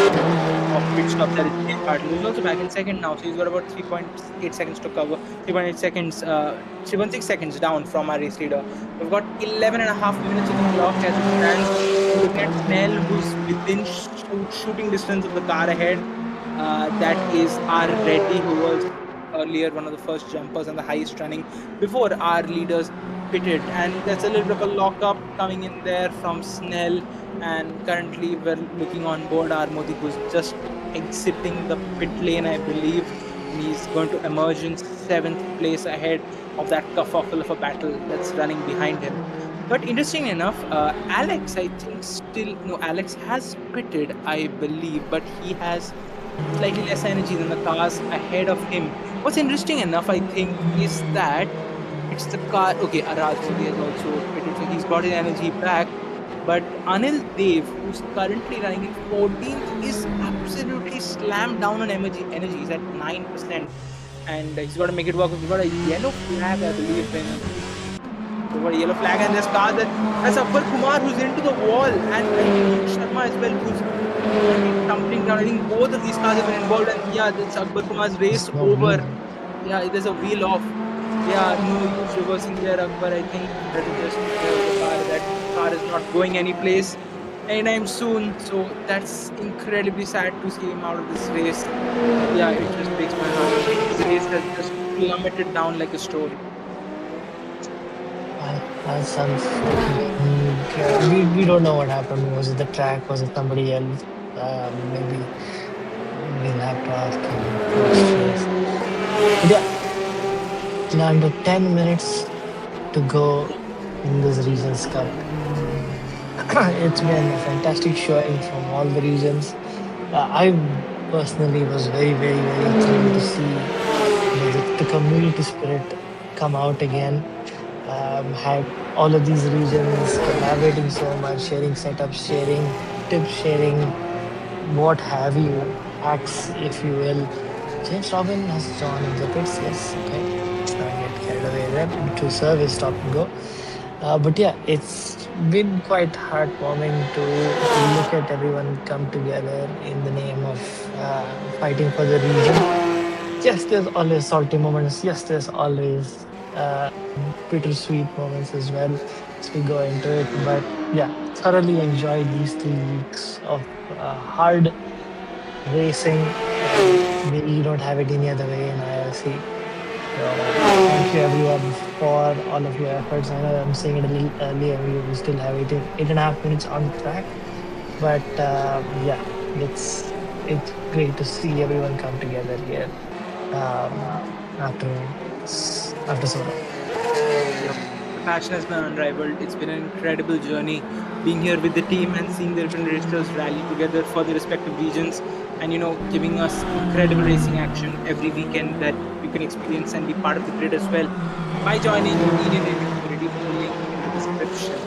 B: pit stop. That is Jay Patil. He's also back in second now, so he's got about 3.8 seconds to cover. 3.8 seconds, 3.6 seconds down from our race leader. We've got 11 and a half minutes on the clock as it stands. We're looking at Snell, who's within shooting distance of the car ahead. That is our Reddy, who was earlier one of the first jumpers and the highest running before our leaders pitted. And there's a little bit of a lockup coming in there from Snell. And currently we're looking on board Armodi, who's just exiting the pit lane, I believe. And he's going to emerge in 7th place ahead of that kerfuffle of a battle that's running behind him. But interestingly enough, Alex, I think Alex has pitted, I believe, but he has slightly less energy than the cars ahead of him. What's interesting enough, I think, is that it's the car. Okay, Araj has also pitted, so he's got his energy back. But Anil Dev, who's currently running in 14th, is absolutely slammed down on energy. He's at 9%. And he's got to make it work. He's got a yellow flag, I believe, We've got a yellow flag, and there's cars that's Akbar Kumar, who's into the wall, and I think Sharma as well, who's tumbling down. I think both of these cars have been involved, and yeah, that's Akbar Kumar's race over. Yeah, there's a wheel off. Yeah, no use reversing there, Akbar. I think that is just the car. That car is not going any place anytime soon. So that's incredibly sad to see him out of this race. Yeah, it just breaks my heart. This race has just plummeted down like a stone.
A: That's unfortunate. We don't know what happened. Was it the track? Was it somebody else? Maybe we'll have to ask him. But yeah, in under 10 minutes to go in this Regions Cup. It's been a fantastic showing from all the regions. I personally was very, very, very thrilled to see the community spirit come out again. Had all of these regions collaborating so much, sharing setups, sharing tips, sharing what have you, hacks, if you will. James Robin has joined the pits, yes, okay. Let's not get carried away there. To serve is stop and go. But yeah, it's been quite heartwarming to look at everyone come together in the name of fighting for the region. Yes, there's always salty moments. Yes, there's always bittersweet moments as well as we go into it. But yeah, thoroughly enjoyed these 3 weeks of hard racing. Maybe you don't have it any other way in IRC. So thank you everyone for all of your efforts. I know I'm saying it a little earlier. We still have 8.5 minutes on the track. But yeah, it's great to see everyone come together here after so long.
B: passion has been unrivaled. It's been an incredible journey being here with the team and seeing the different racers rally together for their respective regions, and giving us incredible racing action every weekend that you can experience and be part of the grid as well by joining Indian Racing community through the link in the description.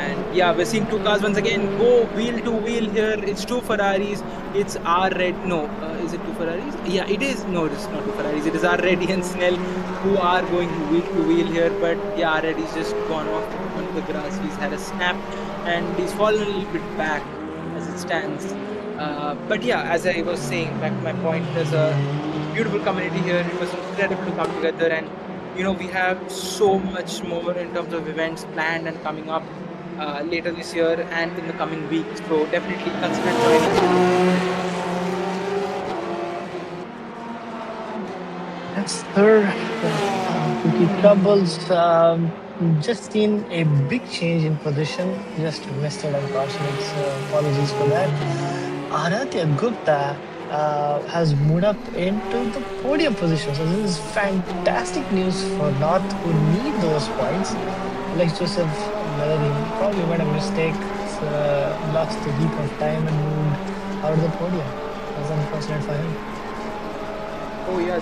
B: And yeah, we're seeing two cars once again go wheel to wheel here. It's two Ferraris. It's our red. No, is it two Ferraris? Yeah, it is. No, it's not two Ferraris. It is our Reddy and Snell who are going wheel to wheel here. But yeah, our Reddy's just gone off onto the grass. He's had a snap and he's fallen a little bit back as it stands. But yeah, as I was saying, back to my point, there's a beautiful community here. It was incredible to come together, and we have so much more in terms of events planned and coming up later this year and in the coming weeks. So definitely consider joining.
A: Yes, sir. Cookie Troubles. Just seen a big change in position. Just missed it, unfortunately. So apologies for that. Aradhya Gupta has moved up into the podium position. So this is fantastic news for North, who need those points. Alex Joseph Mallory probably made a mistake, lost a heap of time and moved out of the podium. That's unfortunate for him.
B: Oh yeah,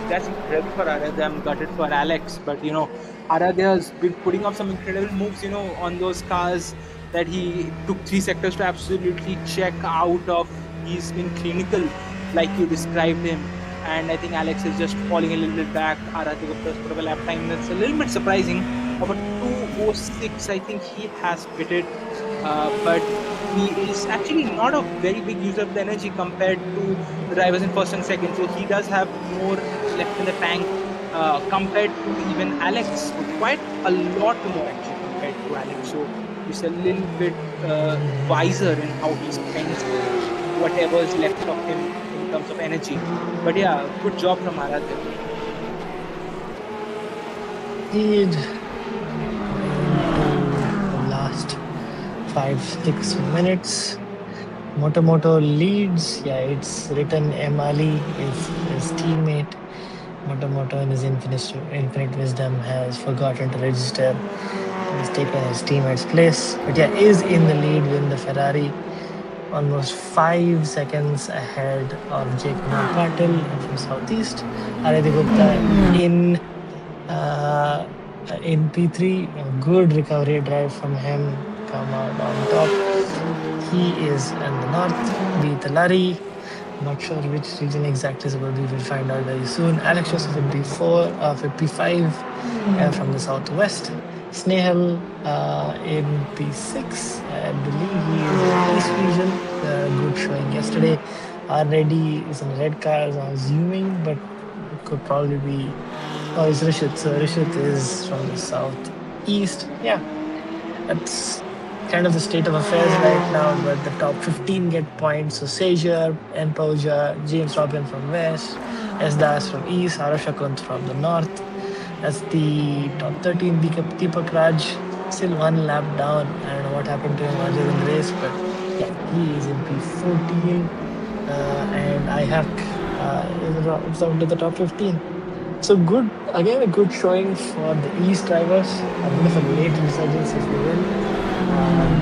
B: that's incredible for Aradhya. I'm gutted for Alex, but Aradhya's been putting up some incredible moves, on those cars that he took 3 sectors to absolutely check out of. He's been clinical, like you described him, and I think Alex is just falling a little bit back. Aradhya Gupta's put up a lap time that's a little bit surprising. About 2:06, I think he has pitted, but he is actually not a very big user of the energy compared to the drivers in first and second. So he does have more left in the tank compared to even Alex, quite a lot more actually compared to Alex. So he's a little bit wiser in how he spends whatever is left of him in terms of energy. But yeah, good job from Aradhya.
A: Indeed. The last 5-6 minutes. Moto leads. Yeah, it's written Emali is his teammate. Moto in his infinite wisdom has forgotten to register. He's taken his teammate's place. But yeah, is in the lead with the Ferrari. Almost 5 seconds ahead of Jake Patil from Southeast. Aradhya Gupta in P3. A good recovery drive from him. Come out on top. He is in the north. Beat Larry. Not sure which region exactly, but we will find out very soon. Alex Joseph in P4, 55 from the southwest. Snehal in P6, I believe he is in East region. Good showing yesterday. Already is in a red car, so I'm assuming, but it could probably be. Oh, it's Rishit. So Rishit is from the southeast. Yeah, that's kind of the state of affairs right now, but the top 15 get points. So Seja, Enpoja, James Robin from west, S. Das from east, Arasha Kunt from the north. That's the top 13. Deepak Raj, still 1 lap down. I don't know what happened to him earlier in the race, but yeah, he is in P14. And IHAC is down to the top 15. So good, again, a good showing for the East drivers. A bit of a late resurgence, if you will.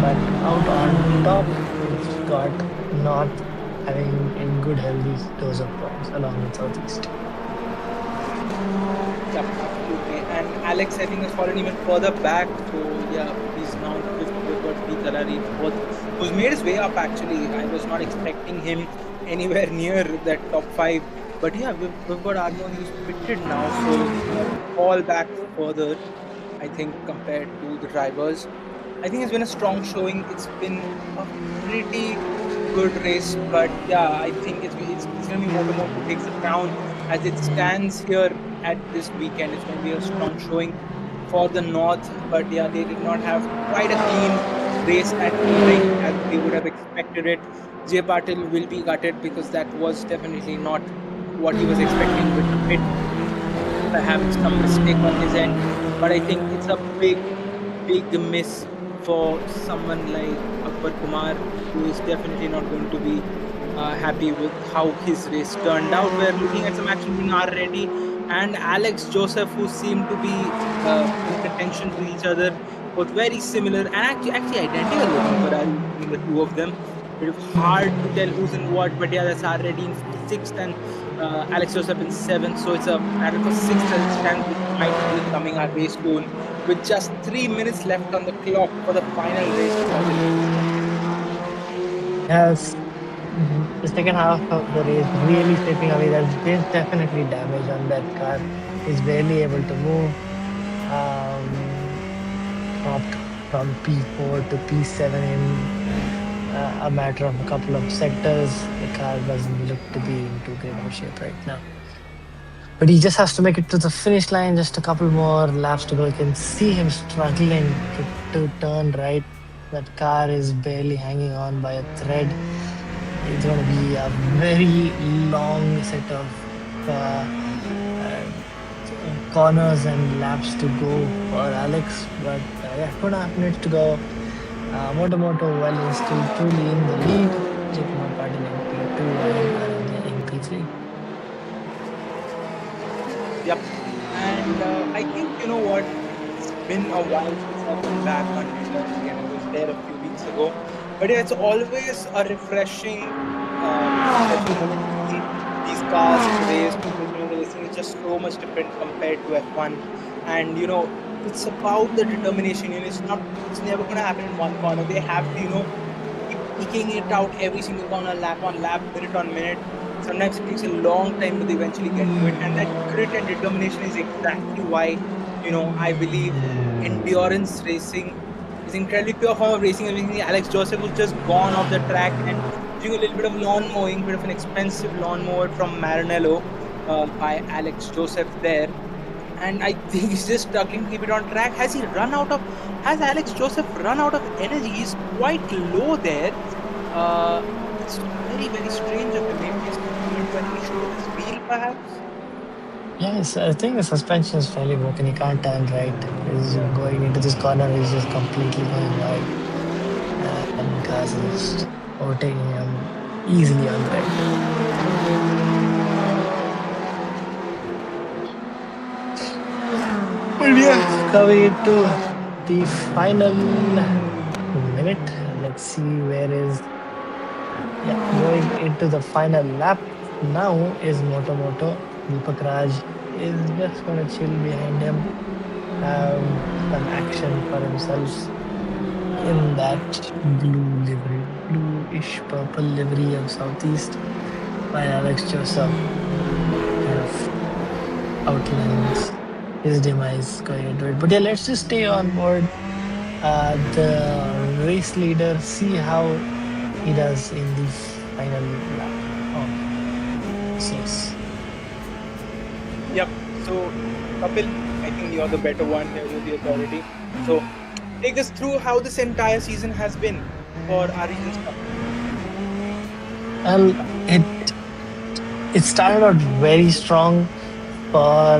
A: But out on top, we've got North having a good, healthy dose of points along with Southeast.
B: Yeah, absolutely. And Alex, I think, has fallen even further back. So yeah, he's now fifth with P. Kalari, who's made his way up actually. I was not expecting him anywhere near that top 5. But yeah, we've got Armon who's pitted now, so fall back further, I think, compared to the drivers. I think it's been a strong showing. It's been a pretty good race, but yeah, I think it's going to be Moto who takes the crown as it stands here at this weekend. It's going to be a strong showing for the North, but yeah, they did not have quite a clean race at Sebring as they would have expected it. Jay Patil will be gutted because that was definitely not what he was expecting with the pit. Perhaps some mistake on his end, but I think it's a big miss for someone like Akbar Kumar, who is definitely not going to be happy with how his race turned out. We're looking at some action between already and Alex Joseph, who seem to be in contention to each other, both very similar and actually identical looking Ferrari between the two of them. Bit of hard to tell who's in what, but yeah, that's already in sixth and Alex Joseph in seventh. So it's a battle for sixth as it stands, which might be coming our way soon, with just 3 minutes left on the clock for the final race of the day.
A: Yes, the second half of the race really slipping away. There's definitely damage on that car. He's barely able to move. Dropped from P4 to P7 in a matter of a couple of sectors. The car doesn't look to be in too great of shape right now. But he just has to make it to the finish line. Just a couple more laps to go. You can see him struggling to turn right. That car is barely hanging on by a thread. It's going to be a very long set of uh, corners and laps to go for Alex. But yeah, 2.5 minutes to go. Moto, well, is still truly in the lead. Jake Patil in P2 and Aranya in P3.
B: Yep. And I think, you know what? It's been a while since I've been back on Twitter again. I was there a few weeks ago. But yeah, it's always a refreshing moment to see these cars race, because the racing is just so much different compared to F1. And it's about the determination. It's never gonna happen in one corner. They have to, keep eking it out every single corner, lap on lap, minute on minute. Sometimes it takes a long time, but they eventually get to it. And that grit and determination is exactly why, I believe endurance racing is incredibly pure form of racing. Alex Joseph was just gone off the track and doing a little bit of lawn mowing, bit of an expensive lawn mower from Maranello by Alex Joseph there. And I think he's just struggling to keep it on track. Has Alex Joseph run out of energy? He's quite low there. It's very, very strange of him. Maybe he's got an issue with his wheel, perhaps?
A: Yes, I think the suspension is fairly broken. He can't turn right. He's going into this corner. He's just completely going wide. And the cars are just overtaking him easily on the right. But yeah, coming into the final minute. Let's see where is. Yeah, going into the final lap now is Moto. Deepak Raj is just going to chill behind him, have some action for himself in that bluish purple livery of Southeast, while Alex Joseph kind of outlines his demise going into it. But yeah, let's just stay on board the race leader, see how he does in the final lap of this.
B: Yep. So, Kapil, I think you're the better one here with the authority. So, take us through how this entire season has been for our Regions Cup.
A: Well, it started out very strong for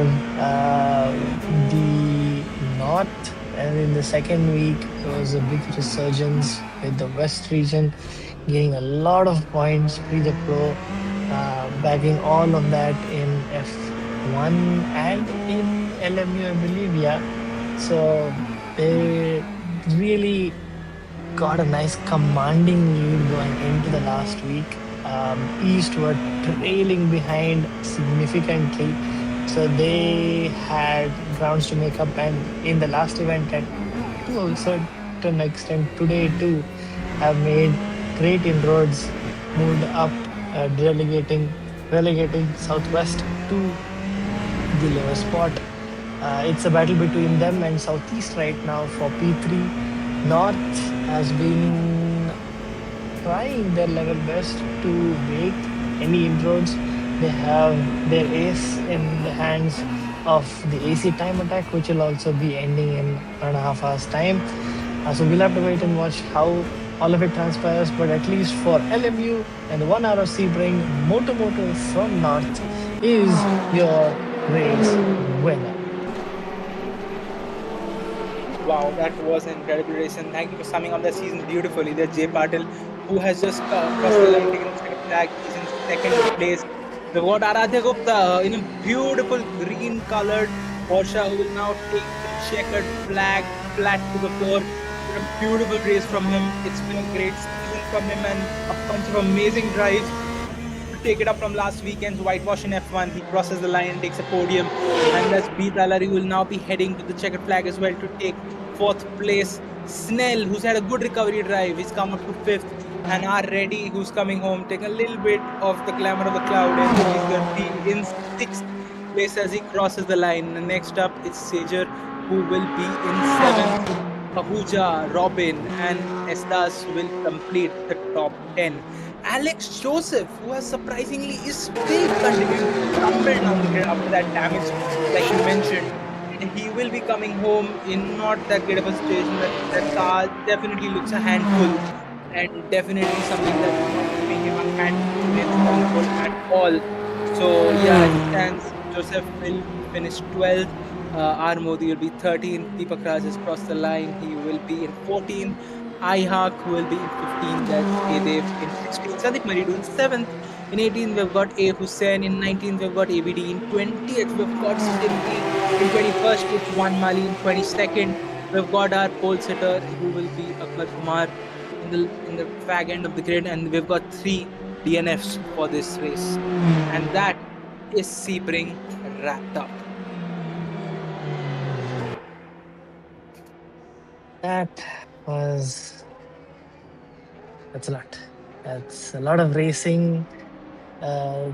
A: the North, and in the second week there was a big resurgence with the West region getting a lot of points, pre the pro, bagging all of that in F1 and in LMU, I believe. Yeah, so they really got a nice commanding lead going into the last week. East were trailing behind significantly, so they had grounds to make up. And in the last event, and to a certain extent today too, have made great inroads, moved up, relegating Southwest to the lower spot. It's a battle between them and Southeast right now for P3. North has been trying their level best to make any inroads. They have their ace in the hands of the AC time attack, which will also be ending in 1.5 hours time. So we'll have to wait and watch how all of it transpires. But at least for LMU and the 1 hour of Sebring, Moto from North is your race winner.
B: Wow, that was an incredible race, and thank you for summing up the season beautifully. There's Jay Patil, who has just crossed the line, taken flag. He's in second place. We've got Aradhya Gupta in a beautiful green colored Porsche who will now take the checkered flag flat to the floor. What a beautiful race from him. It's been a great season from him and a bunch of amazing drives to take it up from last weekend's whitewash in F1. He crosses the line, takes a podium, and that's B. Talari will now be heading to the checkered flag as well to take fourth place. Snell, who's had a good recovery drive, he's come up to fifth. And our Reddy, who's coming home, taking a little bit of the glamour of the cloud, and he's going to be in sixth place as he crosses the line. And next up, it's Sager, who will be in seventh. Ahuja, Robin, and Estas will complete the top 10. Alex Joseph, who has surprisingly is still continuing to rumble down the grid after that damage, like you mentioned. And he will be coming home in not that great of a situation. That car definitely looks a handful, and definitely something that is not giving him a hand to win on the pole at all. So yeah, as it stands, Joseph will finish 12th. R. Modi will be 13th. Deepak Raj has crossed the line. He will be in 14th. IHAK, who will be in 15th. That's Adev in 16th. Sandeep Maridu in 7th. In 18th, we've got A. Hussain. In 19th, we've got ABD. In 20th, we've got Sebring. In 21st, it's One Mali. In 22nd, we've got our pole sitter, who will be Akbar Kumar in the fag end of the grid. And we've got 3 DNFs for this race. And that is Sebring wrapped up.
A: That was that's a lot. That's a lot of racing. Uh,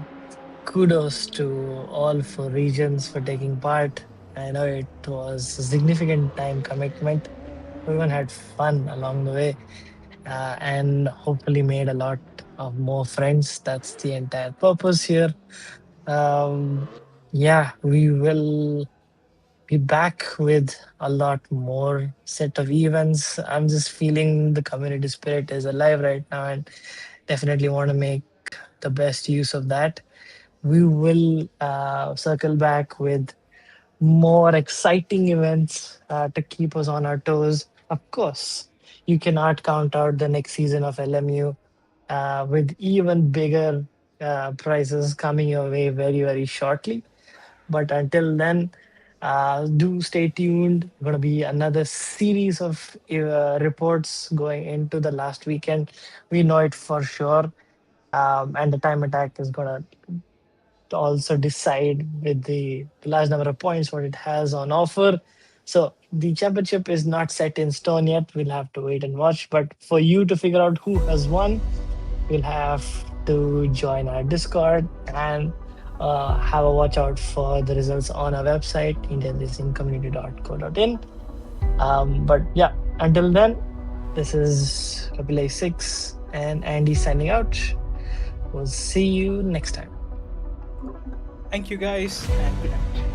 A: Kudos to all 4 regions for taking part. I know it was a significant time commitment. Everyone had fun along the way, and hopefully made a lot of more friends. That's the entire purpose here. Um, yeah, we will be back with a lot more set of events. I'm just feeling the community spirit is alive right now, and definitely want to make the best use of that. We will circle back with more exciting events to keep us on our toes. Of course, you cannot count out the next season of LMU with even bigger prizes coming your way very, very shortly. But until then, do stay tuned. Going to be another series of reports going into the last weekend. We know it for sure. And the time attack is going to also decide with the large number of points what it has on offer. So the championship is not set in stone yet. We'll have to wait and watch. But for you to figure out who has won, you'll have to join our Discord and have a watch out for the results on our website, indianracingcommunity.co.in. But yeah, until then, this is Kapil 6 and Andy signing out. We'll see you next time.
B: Thank you guys, and good night.